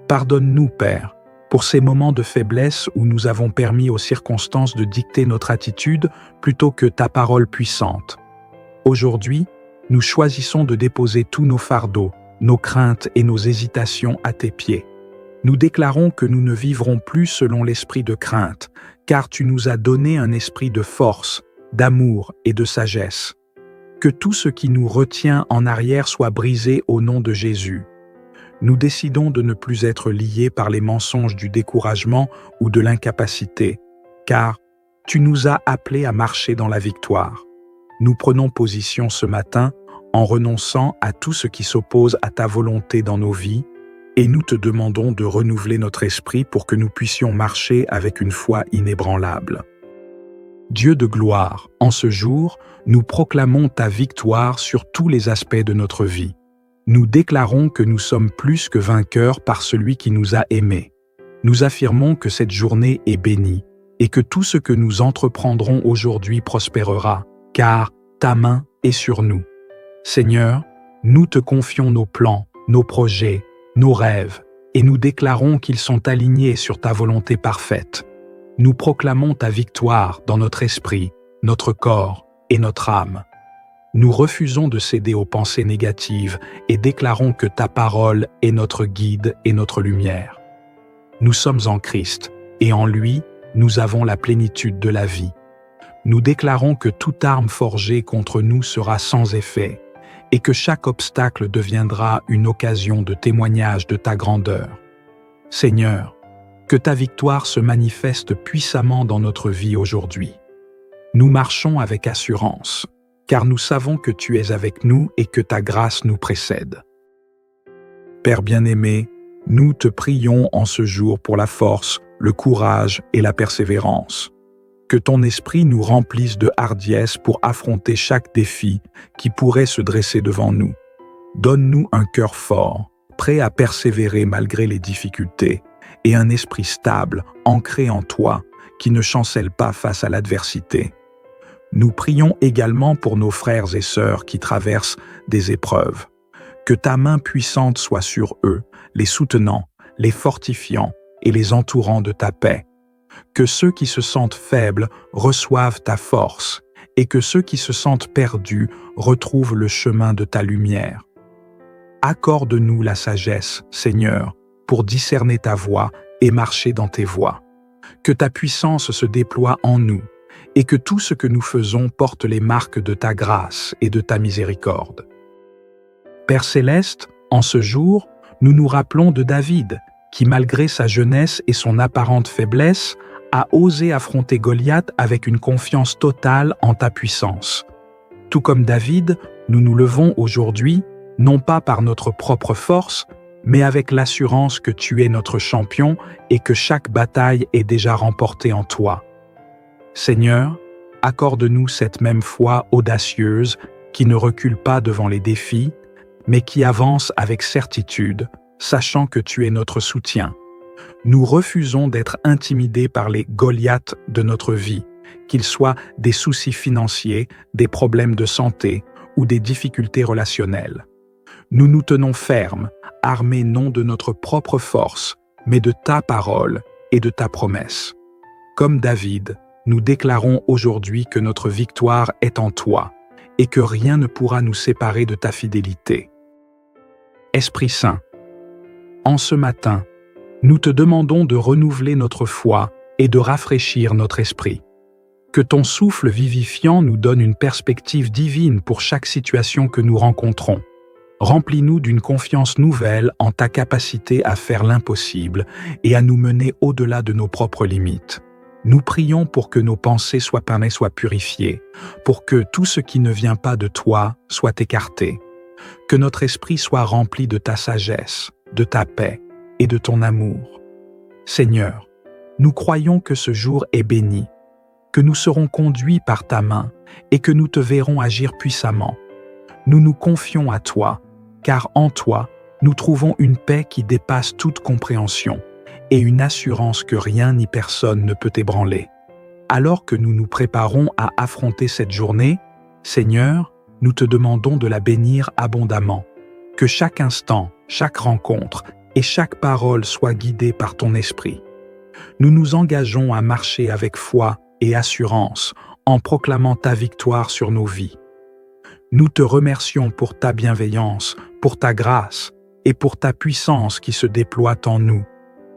Pardonne-nous, Père, pour ces moments de faiblesse où nous avons permis aux circonstances de dicter notre attitude plutôt que ta parole puissante. Aujourd'hui, nous choisissons de déposer tous nos fardeaux, nos craintes et nos hésitations à tes pieds. Nous déclarons que nous ne vivrons plus selon l'esprit de crainte, car tu nous as donné un esprit de force, d'amour et de sagesse. Que tout ce qui nous retient en arrière soit brisé au nom de Jésus. Nous décidons de ne plus être liés par les mensonges du découragement ou de l'incapacité, car tu nous as appelés à marcher dans la victoire. Nous prenons position ce matin en renonçant à tout ce qui s'oppose à ta volonté dans nos vies, et nous te demandons de renouveler notre esprit pour que nous puissions marcher avec une foi inébranlable. Dieu de gloire, en ce jour, nous proclamons ta victoire sur tous les aspects de notre vie. Nous déclarons que nous sommes plus que vainqueurs par celui qui nous a aimés. Nous affirmons que cette journée est bénie et que tout ce que nous entreprendrons aujourd'hui prospérera, car ta main est sur nous. Seigneur, Nous te confions nos plans, nos projets, nos rêves, et nous déclarons qu'ils sont alignés sur ta volonté parfaite. Nous proclamons ta victoire dans notre esprit, notre corps et notre âme. Nous refusons de céder aux pensées négatives et déclarons que ta parole est notre guide et notre lumière. Nous sommes en Christ, et en lui, nous avons la plénitude de la vie. Nous déclarons que toute arme forgée contre nous sera sans effet, et que chaque obstacle deviendra une occasion de témoignage de ta grandeur. Seigneur, que ta victoire se manifeste puissamment dans notre vie aujourd'hui. Nous marchons avec assurance, car nous savons que tu es avec nous et que ta grâce nous précède. Père bien-aimé, nous te prions en ce jour pour la force, le courage et la persévérance. Que ton esprit nous remplisse de hardiesse pour affronter chaque défi qui pourrait se dresser devant nous. Donne-nous un cœur fort, prêt à persévérer malgré les difficultés, et un esprit stable, ancré en toi, qui ne chancelle pas face à l'adversité. Nous prions également pour nos frères et sœurs qui traversent des épreuves. Que ta main puissante soit sur eux, les soutenant, les fortifiant et les entourant de ta paix. Que ceux qui se sentent faibles reçoivent ta force et que ceux qui se sentent perdus retrouvent le chemin de ta lumière. Accorde-nous la sagesse, Seigneur, pour discerner ta voie et marcher dans tes voies. Que ta puissance se déploie en nous et que tout ce que nous faisons porte les marques de ta grâce et de ta miséricorde. Père céleste, en ce jour, nous nous rappelons de David, qui malgré sa jeunesse et son apparente faiblesse, a osé affronter Goliath avec une confiance totale en ta puissance. Tout comme David, nous nous levons aujourd'hui, non pas par notre propre force, mais avec l'assurance que tu es notre champion et que chaque bataille est déjà remportée en toi. Seigneur, accorde-nous cette même foi audacieuse qui ne recule pas devant les défis, mais qui avance avec certitude, sachant que tu es notre soutien. Nous refusons d'être intimidés par les Goliaths de notre vie, qu'ils soient des soucis financiers, des problèmes de santé ou des difficultés relationnelles. Nous nous tenons fermes, armés non de notre propre force, mais de ta parole et de ta promesse. Comme David, nous déclarons aujourd'hui que notre victoire est en toi et que rien ne pourra nous séparer de ta fidélité. Esprit Saint, en ce matin, nous te demandons de renouveler notre foi et de rafraîchir notre esprit. Que ton souffle vivifiant nous donne une perspective divine pour chaque situation que nous rencontrons. Remplis-nous d'une confiance nouvelle en ta capacité à faire l'impossible et à nous mener au-delà de nos propres limites. Nous prions pour que nos pensées soient purifiées, pour que tout ce qui ne vient pas de toi soit écarté. Que notre esprit soit rempli de ta sagesse, de ta paix et de ton amour. Seigneur, nous croyons que ce jour est béni, que nous serons conduits par ta main et que nous te verrons agir puissamment. Nous nous confions à toi, car en toi, nous trouvons une paix qui dépasse toute compréhension et une assurance que rien ni personne ne peut ébranler. Alors que nous nous préparons à affronter cette journée, Seigneur, nous te demandons de la bénir abondamment. Que chaque instant, chaque rencontre et chaque parole soit guidée par ton esprit. Nous nous engageons à marcher avec foi et assurance en proclamant ta victoire sur nos vies. Nous te remercions pour ta bienveillance, pour ta grâce et pour ta puissance qui se déploie en nous.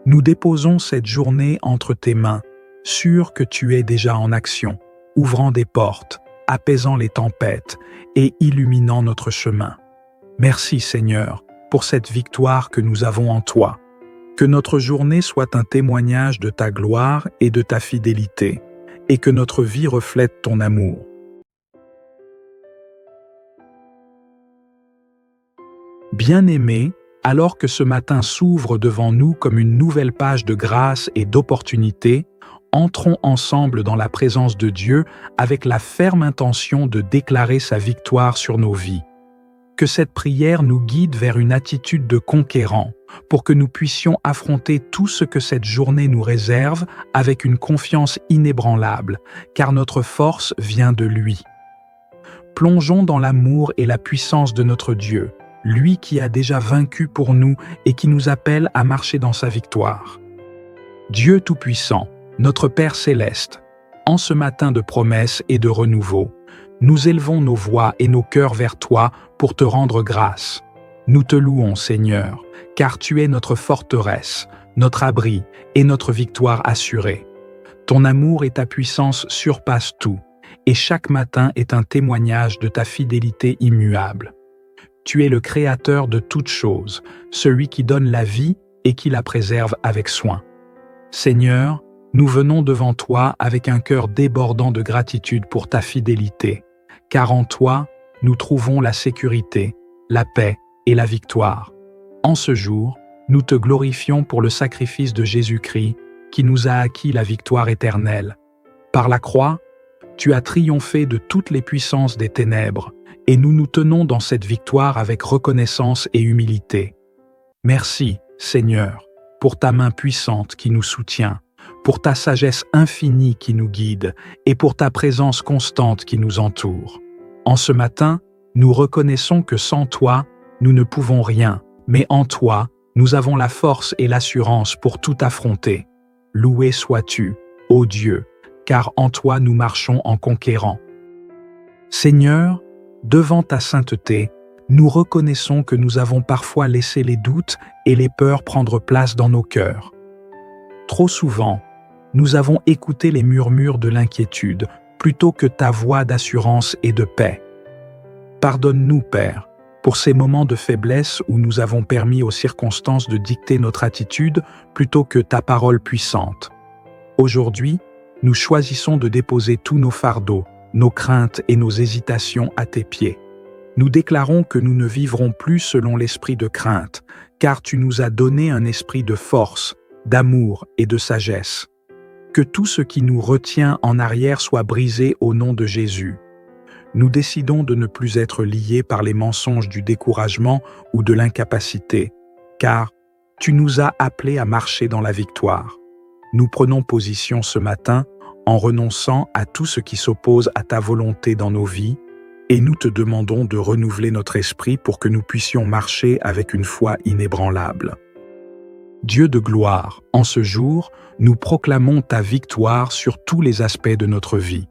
Nous déposons cette journée entre tes mains, sûrs que tu es déjà en action, ouvrant des portes, apaisant les tempêtes et illuminant notre chemin. Merci Seigneur pour cette victoire que nous avons en toi. Que notre journée soit un témoignage de ta gloire et de ta fidélité, et que notre vie reflète ton amour. Bien-aimés, alors que ce matin s'ouvre devant nous comme une nouvelle page de grâce et d'opportunité, entrons ensemble dans la présence de Dieu avec la ferme intention de déclarer sa victoire sur nos vies. Que cette prière nous guide vers une attitude de conquérant, pour que nous puissions affronter tout ce que cette journée nous réserve avec une confiance inébranlable, car notre force vient de lui. Plongeons dans l'amour et la puissance de notre Dieu, lui qui a déjà vaincu pour nous et qui nous appelle à marcher dans sa victoire. Dieu Tout-Puissant, notre Père Céleste, en ce matin de promesses et de renouveau, nous élevons nos voix et nos cœurs vers toi pour te rendre grâce. Nous te louons, Seigneur, car tu es notre forteresse, notre abri et notre victoire assurée. Ton amour et ta puissance surpassent tout, et chaque matin est un témoignage de ta fidélité immuable. Tu es le Créateur de toutes choses, celui qui donne la vie et qui la préserve avec soin. Seigneur, nous venons devant toi avec un cœur débordant de gratitude pour ta fidélité, car en toi, nous trouvons la sécurité, la paix et la victoire. En ce jour, nous te glorifions pour le sacrifice de Jésus-Christ qui nous a acquis la victoire éternelle. Par la croix, tu as triomphé de toutes les puissances des ténèbres, et nous nous tenons dans cette victoire avec reconnaissance et humilité. Merci, Seigneur, pour ta main puissante qui nous soutient, pour ta sagesse infinie qui nous guide, et pour ta présence constante qui nous entoure. En ce matin, nous reconnaissons que sans toi, nous ne pouvons rien, mais en toi, nous avons la force et l'assurance pour tout affronter. Loué sois-tu, ô Dieu, car en toi nous marchons en conquérant. Seigneur, devant ta sainteté, nous reconnaissons que nous avons parfois laissé les doutes et les peurs prendre place dans nos cœurs. Trop souvent, nous avons écouté les murmures de l'inquiétude plutôt que ta voix d'assurance et de paix. Pardonne-nous, Père, pour ces moments de faiblesse où nous avons permis aux circonstances de dicter notre attitude plutôt que ta parole puissante. Aujourd'hui, nous choisissons de déposer tous nos fardeaux, nos craintes et nos hésitations à tes pieds. Nous déclarons que nous ne vivrons plus selon l'esprit de crainte, car tu nous as donné un esprit de force, d'amour et de sagesse. Que tout ce qui nous retient en arrière soit brisé au nom de Jésus. Nous décidons de ne plus être liés par les mensonges du découragement ou de l'incapacité, car tu nous as appelés à marcher dans la victoire. Nous prenons position ce matin en renonçant à tout ce qui s'oppose à ta volonté dans nos vies, et nous te demandons de renouveler notre esprit pour que nous puissions marcher avec une foi inébranlable. Dieu de gloire, en ce jour, nous proclamons ta victoire sur tous les aspects de notre vie.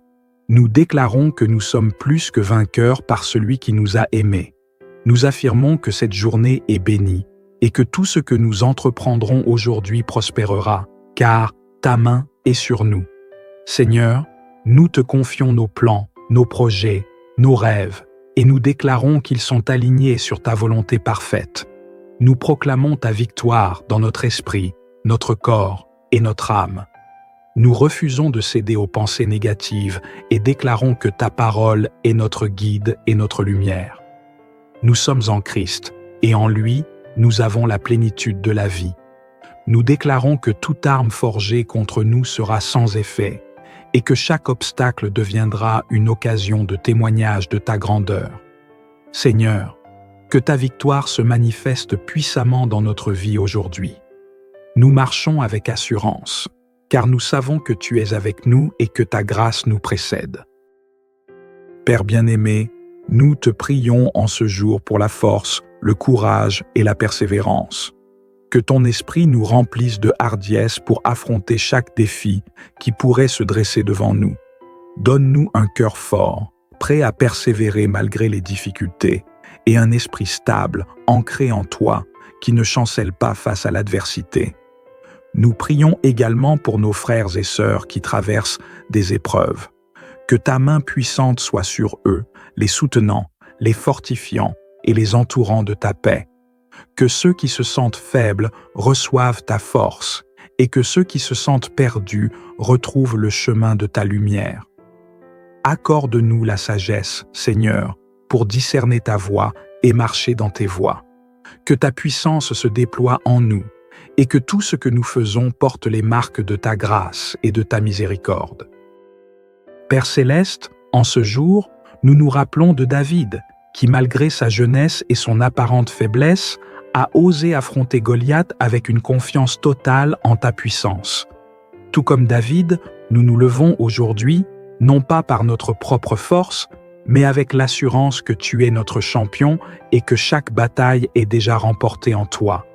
Nous déclarons que nous sommes plus que vainqueurs par celui qui nous a aimés. Nous affirmons que cette journée est bénie et que tout ce que nous entreprendrons aujourd'hui prospérera, car ta main est sur nous. Seigneur, nous te confions nos plans, nos projets, nos rêves, et nous déclarons qu'ils sont alignés sur ta volonté parfaite. Nous proclamons ta victoire dans notre esprit, notre corps et notre âme. Nous refusons de céder aux pensées négatives et déclarons que ta parole est notre guide et notre lumière. Nous sommes en Christ, et en lui, nous avons la plénitude de la vie. Nous déclarons que toute arme forgée contre nous sera sans effet, et que chaque obstacle deviendra une occasion de témoignage de ta grandeur. Seigneur, que ta victoire se manifeste puissamment dans notre vie aujourd'hui. Nous marchons avec assurance, car nous savons que tu es avec nous et que ta grâce nous précède. Père bien-aimé, nous te prions en ce jour pour la force, le courage et la persévérance. Que ton esprit nous remplisse de hardiesse pour affronter chaque défi qui pourrait se dresser devant nous. Donne-nous un cœur fort, prêt à persévérer malgré les difficultés, et un esprit stable, ancré en toi, qui ne chancelle pas face à l'adversité. Nous prions également pour nos frères et sœurs qui traversent des épreuves. Que ta main puissante soit sur eux, les soutenant, les fortifiant et les entourant de ta paix. Que ceux qui se sentent faibles reçoivent ta force et que ceux qui se sentent perdus retrouvent le chemin de ta lumière. Accorde-nous la sagesse, Seigneur, pour discerner ta voie et marcher dans tes voies. Que ta puissance se déploie en nous et que tout ce que nous faisons porte les marques de ta grâce et de ta miséricorde. Père Céleste, en ce jour, nous nous rappelons de David, qui malgré sa jeunesse et son apparente faiblesse, a osé affronter Goliath avec une confiance totale en ta puissance. Tout comme David, nous nous levons aujourd'hui, non pas par notre propre force, mais avec l'assurance que tu es notre champion et que chaque bataille est déjà remportée en toi.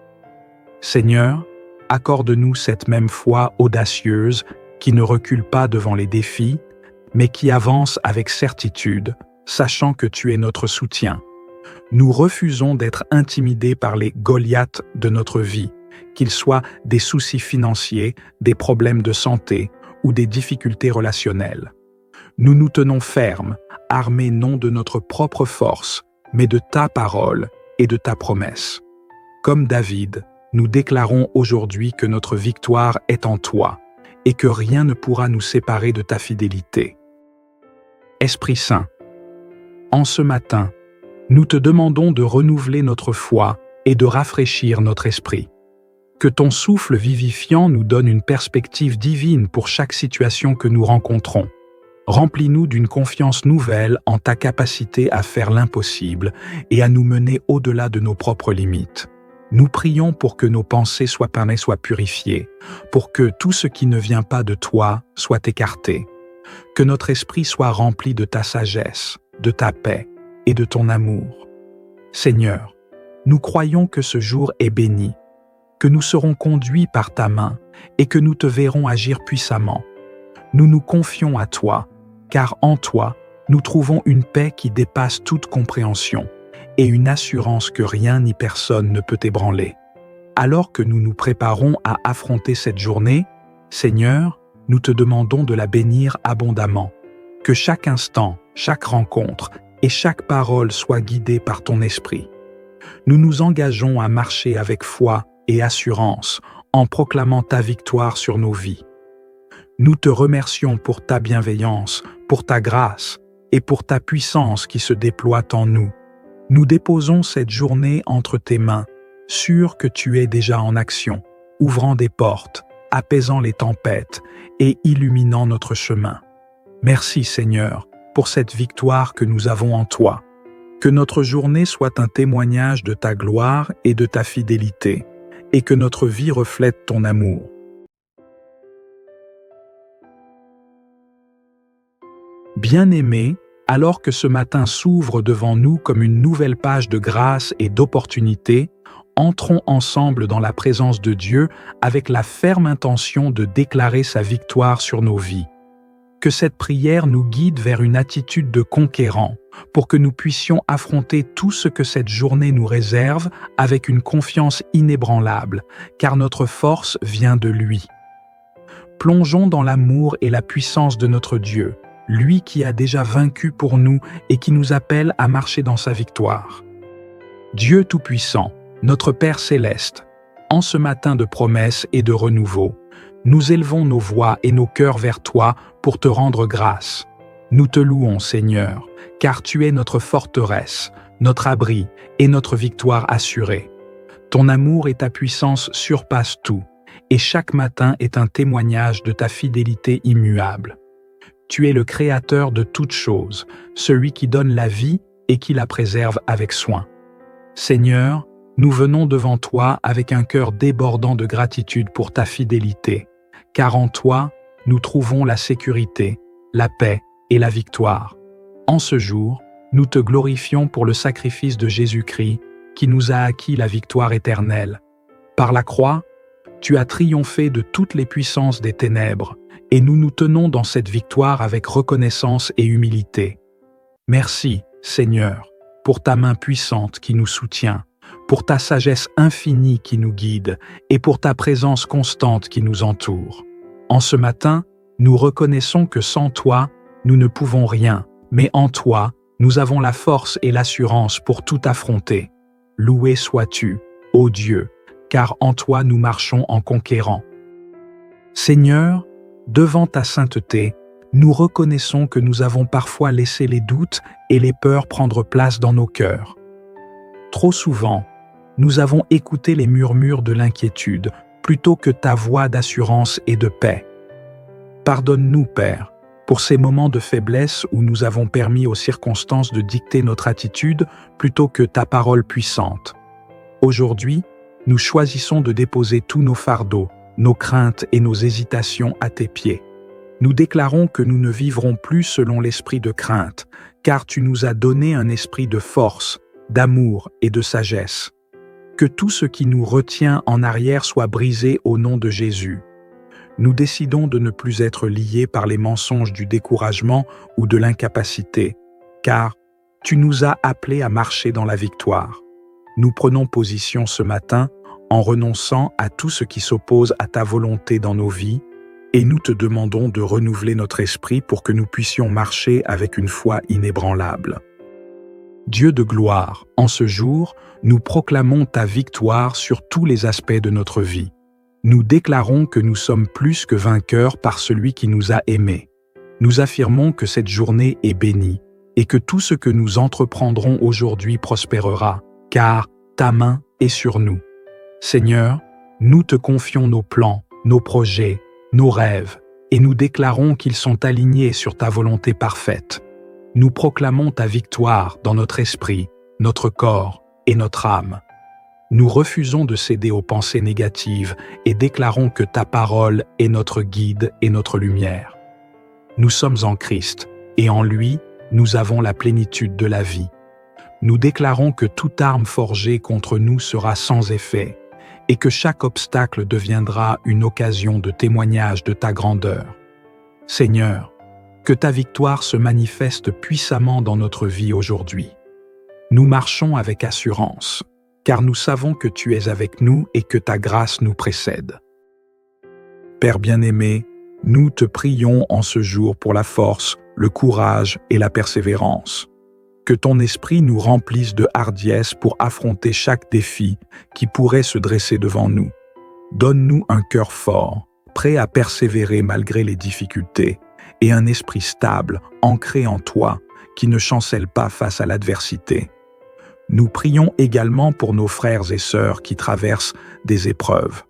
Seigneur, accorde-nous cette même foi audacieuse qui ne recule pas devant les défis, mais qui avance avec certitude, sachant que tu es notre soutien. Nous refusons d'être intimidés par les Goliaths de notre vie, qu'ils soient des soucis financiers, des problèmes de santé ou des difficultés relationnelles. Nous nous tenons fermes, armés non de notre propre force, mais de ta parole et de ta promesse. Comme David, nous déclarons aujourd'hui que notre victoire est en toi et que rien ne pourra nous séparer de ta fidélité. Esprit Saint, en ce matin, nous te demandons de renouveler notre foi et de rafraîchir notre esprit. Que ton souffle vivifiant nous donne une perspective divine pour chaque situation que nous rencontrons. Remplis-nous d'une confiance nouvelle en ta capacité à faire l'impossible et à nous mener au-delà de nos propres limites. Nous prions pour que nos pensées soient purifiées, pour que tout ce qui ne vient pas de toi soit écarté. Que notre esprit soit rempli de ta sagesse, de ta paix et de ton amour. Seigneur, nous croyons que ce jour est béni, que nous serons conduits par ta main et que nous te verrons agir puissamment. Nous nous confions à toi, car en toi, nous trouvons une paix qui dépasse toute compréhension et une assurance que rien ni personne ne peut ébranler. Alors que nous nous préparons à affronter cette journée, Seigneur, nous te demandons de la bénir abondamment. Que chaque instant, chaque rencontre et chaque parole soit guidée par ton esprit. Nous nous engageons à marcher avec foi et assurance en proclamant ta victoire sur nos vies. Nous te remercions pour ta bienveillance, pour ta grâce et pour ta puissance qui se déploie en nous. Nous déposons cette journée entre tes mains, sûrs que tu es déjà en action, ouvrant des portes, apaisant les tempêtes et illuminant notre chemin. Merci Seigneur pour cette victoire que nous avons en toi. Que notre journée soit un témoignage de ta gloire et de ta fidélité, et que notre vie reflète ton amour. Bien-aimés, alors que ce matin s'ouvre devant nous comme une nouvelle page de grâce et d'opportunité, entrons ensemble dans la présence de Dieu avec la ferme intention de déclarer sa victoire sur nos vies. Que cette prière nous guide vers une attitude de conquérant, pour que nous puissions affronter tout ce que cette journée nous réserve avec une confiance inébranlable, car notre force vient de lui. Plongeons dans l'amour et la puissance de notre Dieu, lui qui a déjà vaincu pour nous et qui nous appelle à marcher dans sa victoire. Dieu Tout-Puissant, notre Père Céleste, en ce matin de promesses et de renouveau, nous élevons nos voix et nos cœurs vers toi pour te rendre grâce. Nous te louons, Seigneur, car tu es notre forteresse, notre abri et notre victoire assurée. Ton amour et ta puissance surpassent tout, et chaque matin est un témoignage de ta fidélité immuable. Tu es le Créateur de toutes choses, celui qui donne la vie et qui la préserve avec soin. Seigneur, nous venons devant toi avec un cœur débordant de gratitude pour ta fidélité, car en toi, nous trouvons la sécurité, la paix et la victoire. En ce jour, nous te glorifions pour le sacrifice de Jésus-Christ qui nous a acquis la victoire éternelle. Par la croix, tu as triomphé de toutes les puissances des ténèbres, et nous nous tenons dans cette victoire avec reconnaissance et humilité. Merci, Seigneur, pour ta main puissante qui nous soutient, pour ta sagesse infinie qui nous guide et pour ta présence constante qui nous entoure. En ce matin, nous reconnaissons que sans toi, nous ne pouvons rien, mais en toi, nous avons la force et l'assurance pour tout affronter. Loué sois-tu, ô Dieu, car en toi nous marchons en conquérant. Seigneur, devant ta sainteté, nous reconnaissons que nous avons parfois laissé les doutes et les peurs prendre place dans nos cœurs. Trop souvent, nous avons écouté les murmures de l'inquiétude plutôt que ta voix d'assurance et de paix. Pardonne-nous, Père, pour ces moments de faiblesse où nous avons permis aux circonstances de dicter notre attitude plutôt que ta parole puissante. Aujourd'hui, nous choisissons de déposer tous nos fardeaux, nos craintes et nos hésitations à tes pieds. Nous déclarons que nous ne vivrons plus selon l'esprit de crainte, car tu nous as donné un esprit de force, d'amour et de sagesse. Que tout ce qui nous retient en arrière soit brisé au nom de Jésus. Nous décidons de ne plus être liés par les mensonges du découragement ou de l'incapacité, car tu nous as appelés à marcher dans la victoire. Nous prenons position ce matin en renonçant à tout ce qui s'oppose à ta volonté dans nos vies, et nous te demandons de renouveler notre esprit pour que nous puissions marcher avec une foi inébranlable. Dieu de gloire, en ce jour, nous proclamons ta victoire sur tous les aspects de notre vie. Nous déclarons que nous sommes plus que vainqueurs par celui qui nous a aimés. Nous affirmons que cette journée est bénie et que tout ce que nous entreprendrons aujourd'hui prospérera, car ta main est sur nous. Seigneur, nous te confions nos plans, nos projets, nos rêves, et nous déclarons qu'ils sont alignés sur ta volonté parfaite. Nous proclamons ta victoire dans notre esprit, notre corps et notre âme. Nous refusons de céder aux pensées négatives et déclarons que ta parole est notre guide et notre lumière. Nous sommes en Christ, et en lui, nous avons la plénitude de la vie. Nous déclarons que toute arme forgée contre nous sera sans effet, et que chaque obstacle deviendra une occasion de témoignage de ta grandeur. Seigneur, que ta victoire se manifeste puissamment dans notre vie aujourd'hui. Nous marchons avec assurance, car nous savons que tu es avec nous et que ta grâce nous précède. Père bien-aimé, nous te prions en ce jour pour la force, le courage et la persévérance. Que ton esprit nous remplisse de hardiesse pour affronter chaque défi qui pourrait se dresser devant nous. Donne-nous un cœur fort, prêt à persévérer malgré les difficultés, et un esprit stable, ancré en toi, qui ne chancelle pas face à l'adversité. Nous prions également pour nos frères et sœurs qui traversent des épreuves.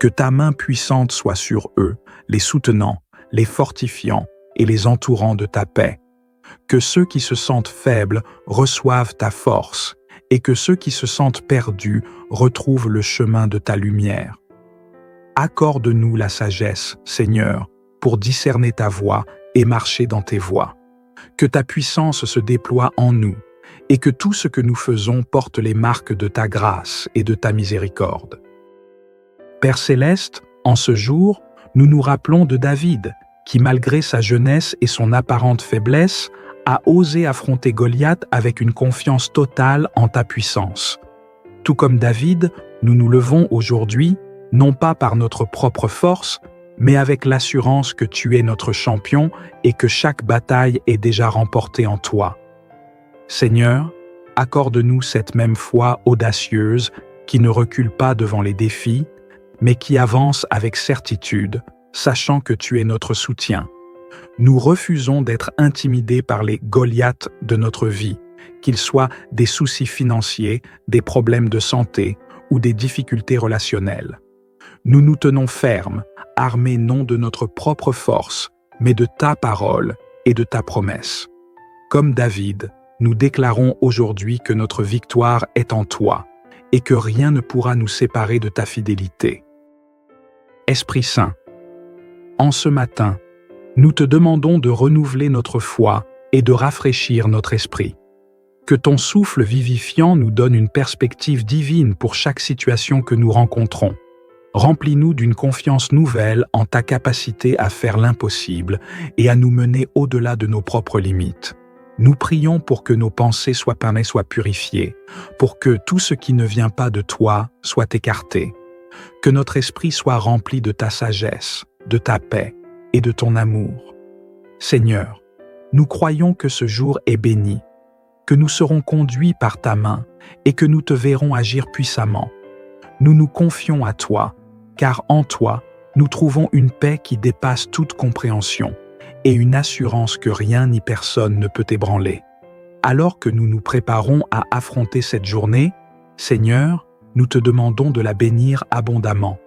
Que ta main puissante soit sur eux, les soutenant, les fortifiant et les entourant de ta paix. Que ceux qui se sentent faibles reçoivent ta force et que ceux qui se sentent perdus retrouvent le chemin de ta lumière. Accorde-nous la sagesse, Seigneur, pour discerner ta voie et marcher dans tes voies. Que ta puissance se déploie en nous et que tout ce que nous faisons porte les marques de ta grâce et de ta miséricorde. Père céleste, en ce jour, nous nous rappelons de David, qui malgré sa jeunesse et son apparente faiblesse, a osé affronter Goliath avec une confiance totale en ta puissance. Tout comme David, nous nous levons aujourd'hui, non pas par notre propre force, mais avec l'assurance que tu es notre champion et que chaque bataille est déjà remportée en toi. Seigneur, accorde-nous cette même foi audacieuse qui ne recule pas devant les défis, mais qui avance avec certitude, sachant que tu es notre soutien. Nous refusons d'être intimidés par les Goliaths de notre vie, qu'ils soient des soucis financiers, des problèmes de santé ou des difficultés relationnelles. Nous nous tenons fermes, armés non de notre propre force, mais de ta parole et de ta promesse. Comme David, nous déclarons aujourd'hui que notre victoire est en toi et que rien ne pourra nous séparer de ta fidélité. Esprit Saint, en ce matin, nous te demandons de renouveler notre foi et de rafraîchir notre esprit. Que ton souffle vivifiant nous donne une perspective divine pour chaque situation que nous rencontrons. Remplis-nous d'une confiance nouvelle en ta capacité à faire l'impossible et à nous mener au-delà de nos propres limites. Nous prions pour que nos pensées soient purifiées, pour que tout ce qui ne vient pas de toi soit écarté. Que notre esprit soit rempli de ta sagesse, de ta paix et de ton amour. Seigneur, nous croyons que ce jour est béni, que nous serons conduits par ta main et que nous te verrons agir puissamment. Nous nous confions à toi, car en toi, nous trouvons une paix qui dépasse toute compréhension et une assurance que rien ni personne ne peut ébranler. Alors que nous nous préparons à affronter cette journée, Seigneur, nous te demandons de la bénir abondamment.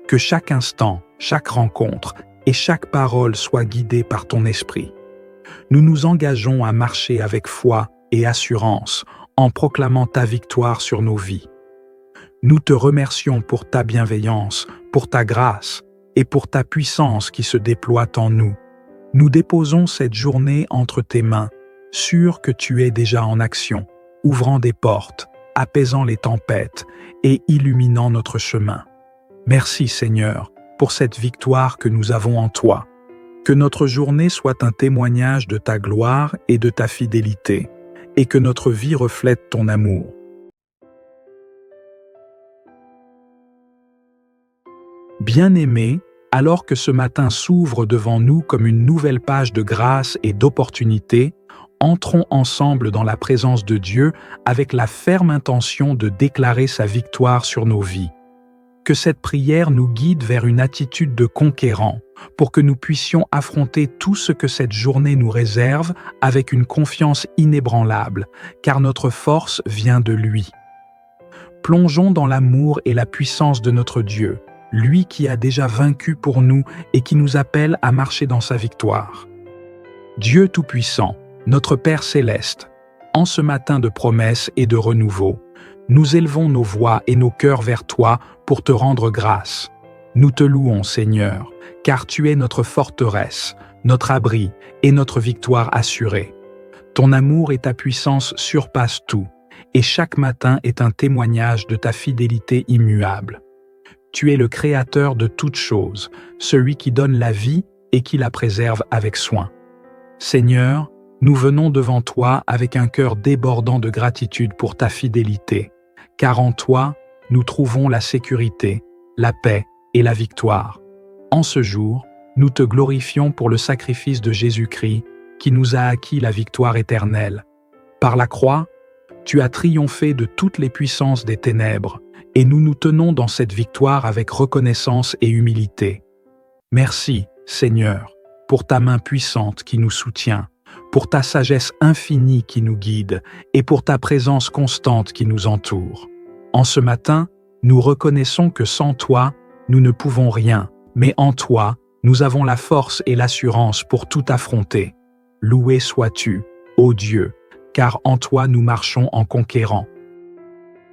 Que chaque instant, chaque rencontre et chaque parole soit guidée par ton esprit. Nous nous engageons à marcher avec foi et assurance en proclamant ta victoire sur nos vies. Nous te remercions pour ta bienveillance, pour ta grâce et pour ta puissance qui se déploie en nous. Nous déposons cette journée entre tes mains sûr que tu es déjà en action, ouvrant des portes, apaisant les tempêtes et illuminant notre chemin. Merci Seigneur pour cette victoire que nous avons en toi. Que notre journée soit un témoignage de ta gloire et de ta fidélité, et que notre vie reflète ton amour. Bien-aimés, alors que ce matin s'ouvre devant nous comme une nouvelle page de grâce et d'opportunité, entrons ensemble dans la présence de Dieu avec la ferme intention de déclarer sa victoire sur nos vies. Que cette prière nous guide vers une attitude de conquérant, pour que nous puissions affronter tout ce que cette journée nous réserve avec une confiance inébranlable, car notre force vient de lui. Plongeons dans l'amour et la puissance de notre Dieu, lui qui a déjà vaincu pour nous et qui nous appelle à marcher dans sa victoire. Dieu Tout-Puissant, notre Père Céleste, en ce matin de promesses et de renouveau, nous élevons nos voix et nos cœurs vers toi pour te rendre grâce. Nous te louons, Seigneur, car tu es notre forteresse, notre abri et notre victoire assurée. Ton amour et ta puissance surpassent tout, et chaque matin est un témoignage de ta fidélité immuable. Tu es le Créateur de toutes choses, celui qui donne la vie et qui la préserve avec soin. Seigneur, nous venons devant toi avec un cœur débordant de gratitude pour ta fidélité, car en toi, nous trouvons la sécurité, la paix et la victoire. En ce jour, nous te glorifions pour le sacrifice de Jésus-Christ qui nous a acquis la victoire éternelle. Par la croix, tu as triomphé de toutes les puissances des ténèbres, et nous nous tenons dans cette victoire avec reconnaissance et humilité. Merci, Seigneur, pour ta main puissante qui nous soutient, pour ta sagesse infinie qui nous guide et pour ta présence constante qui nous entoure. En ce matin, nous reconnaissons que sans toi, nous ne pouvons rien, mais en toi, nous avons la force et l'assurance pour tout affronter. Loué sois-tu, ô Dieu, car en toi nous marchons en conquérant.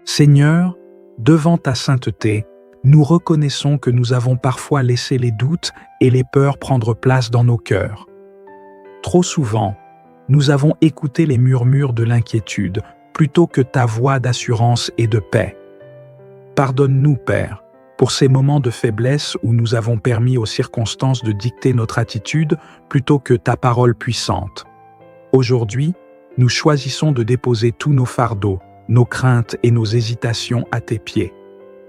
Seigneur, devant ta sainteté, nous reconnaissons que nous avons parfois laissé les doutes et les peurs prendre place dans nos cœurs. Trop souvent, nous avons écouté les murmures de l'inquiétude plutôt que ta voix d'assurance et de paix. Pardonne-nous, Père, pour ces moments de faiblesse où nous avons permis aux circonstances de dicter notre attitude plutôt que ta parole puissante. Aujourd'hui, nous choisissons de déposer tous nos fardeaux, nos craintes et nos hésitations à tes pieds.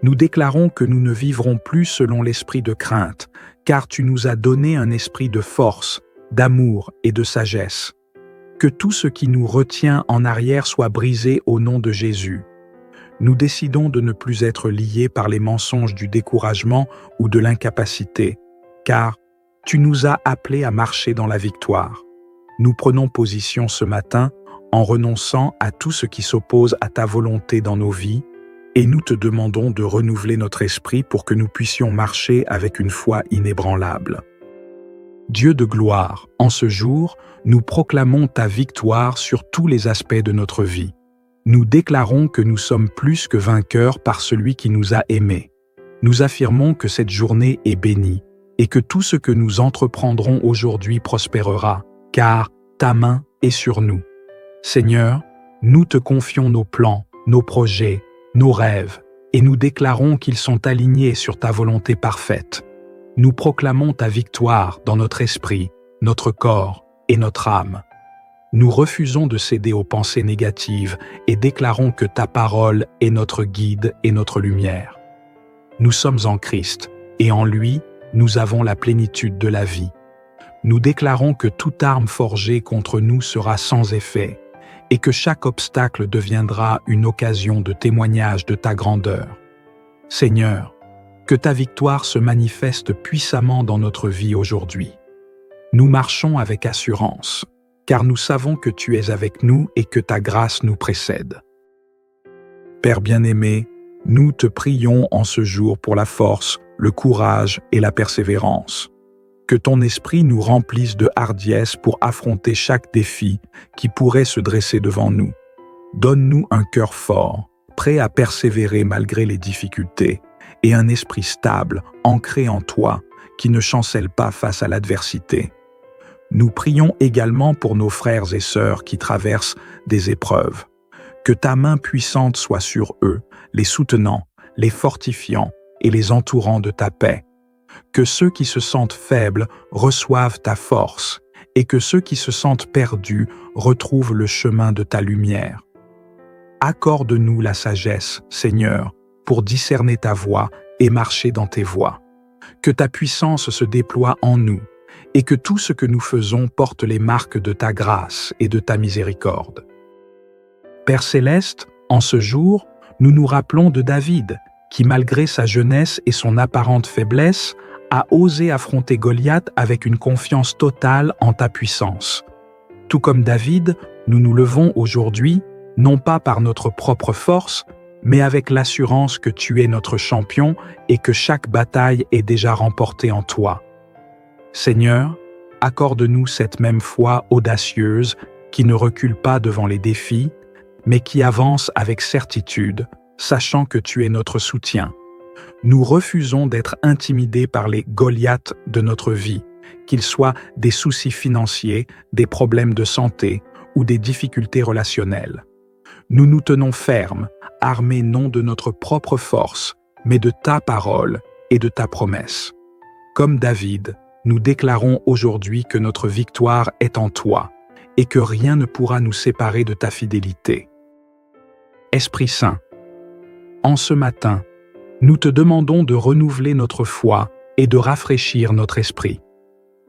Nous déclarons que nous ne vivrons plus selon l'esprit de crainte, car tu nous as donné un esprit de force, d'amour et de sagesse. Que tout ce qui nous retient en arrière soit brisé au nom de Jésus. Nous décidons de ne plus être liés par les mensonges du découragement ou de l'incapacité, car tu nous as appelés à marcher dans la victoire. Nous prenons position ce matin en renonçant à tout ce qui s'oppose à ta volonté dans nos vies, et nous te demandons de renouveler notre esprit pour que nous puissions marcher avec une foi inébranlable. Dieu de gloire, en ce jour, nous proclamons ta victoire sur tous les aspects de notre vie. Nous déclarons que nous sommes plus que vainqueurs par celui qui nous a aimés. Nous affirmons que cette journée est bénie et que tout ce que nous entreprendrons aujourd'hui prospérera, car ta main est sur nous. Seigneur, nous te confions nos plans, nos projets, nos rêves, et nous déclarons qu'ils sont alignés sur ta volonté parfaite. Nous proclamons ta victoire dans notre esprit, notre corps et notre âme. Nous refusons de céder aux pensées négatives et déclarons que ta parole est notre guide et notre lumière. Nous sommes en Christ, et en lui, nous avons la plénitude de la vie. Nous déclarons que toute arme forgée contre nous sera sans effet, et que chaque obstacle deviendra une occasion de témoignage de ta grandeur. Seigneur, que ta victoire se manifeste puissamment dans notre vie aujourd'hui. Nous marchons avec assurance, car nous savons que tu es avec nous et que ta grâce nous précède. Père bien-aimé, nous te prions en ce jour pour la force, le courage et la persévérance. Que ton esprit nous remplisse de hardiesse pour affronter chaque défi qui pourrait se dresser devant nous. Donne-nous un cœur fort, prêt à persévérer malgré les difficultés, et un esprit stable, ancré en toi, qui ne chancelle pas face à l'adversité. Nous prions également pour nos frères et sœurs qui traversent des épreuves. Que ta main puissante soit sur eux, les soutenant, les fortifiant et les entourant de ta paix. Que ceux qui se sentent faibles reçoivent ta force et que ceux qui se sentent perdus retrouvent le chemin de ta lumière. Accorde-nous la sagesse, Seigneur, pour discerner ta voie et marcher dans tes voies. Que ta puissance se déploie en nous et que tout ce que nous faisons porte les marques de ta grâce et de ta miséricorde. Père céleste, en ce jour, nous nous rappelons de David, qui malgré sa jeunesse et son apparente faiblesse, a osé affronter Goliath avec une confiance totale en ta puissance. Tout comme David, nous nous levons aujourd'hui, non pas par notre propre force, mais avec l'assurance que tu es notre champion et que chaque bataille est déjà remportée en toi. Seigneur, accorde-nous cette même foi audacieuse qui ne recule pas devant les défis, mais qui avance avec certitude, sachant que tu es notre soutien. Nous refusons d'être intimidés par les Goliaths de notre vie, qu'ils soient des soucis financiers, des problèmes de santé ou des difficultés relationnelles. Nous nous tenons fermes, armés non de notre propre force, mais de ta parole et de ta promesse. Comme David, nous déclarons aujourd'hui que notre victoire est en toi et que rien ne pourra nous séparer de ta fidélité. Esprit Saint, en ce matin, nous te demandons de renouveler notre foi et de rafraîchir notre esprit.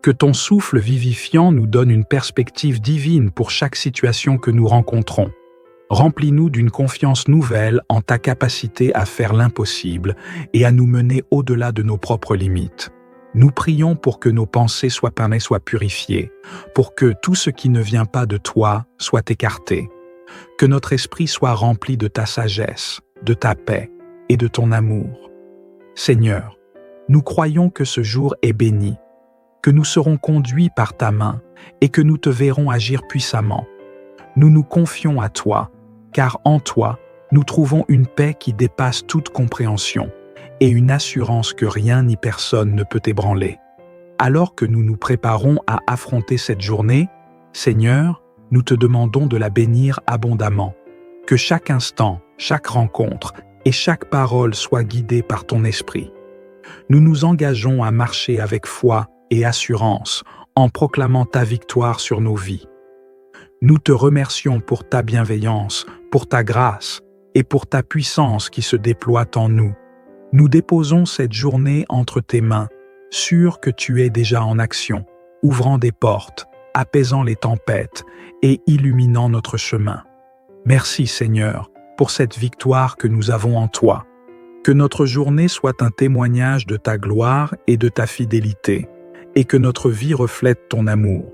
Que ton souffle vivifiant nous donne une perspective divine pour chaque situation que nous rencontrons. Remplis-nous d'une confiance nouvelle en ta capacité à faire l'impossible et à nous mener au-delà de nos propres limites. Nous prions pour que nos pensées soient purifiées, pour que tout ce qui ne vient pas de toi soit écarté. Que notre esprit soit rempli de ta sagesse, de ta paix et de ton amour. Seigneur, nous croyons que ce jour est béni, que nous serons conduits par ta main et que nous te verrons agir puissamment. Nous nous confions à toi, car en toi, nous trouvons une paix qui dépasse toute compréhension et une assurance que rien ni personne ne peut ébranler. Alors que nous nous préparons à affronter cette journée, Seigneur, nous te demandons de la bénir abondamment. Que chaque instant, chaque rencontre et chaque parole soit guidée par ton esprit. Nous nous engageons à marcher avec foi et assurance en proclamant ta victoire sur nos vies. Nous te remercions pour ta bienveillance, pour ta grâce et pour ta puissance qui se déploie en nous. Nous déposons cette journée entre tes mains, sûrs que tu es déjà en action, ouvrant des portes, apaisant les tempêtes et illuminant notre chemin. Merci Seigneur pour cette victoire que nous avons en toi. Que notre journée soit un témoignage de ta gloire et de ta fidélité, et que notre vie reflète ton amour.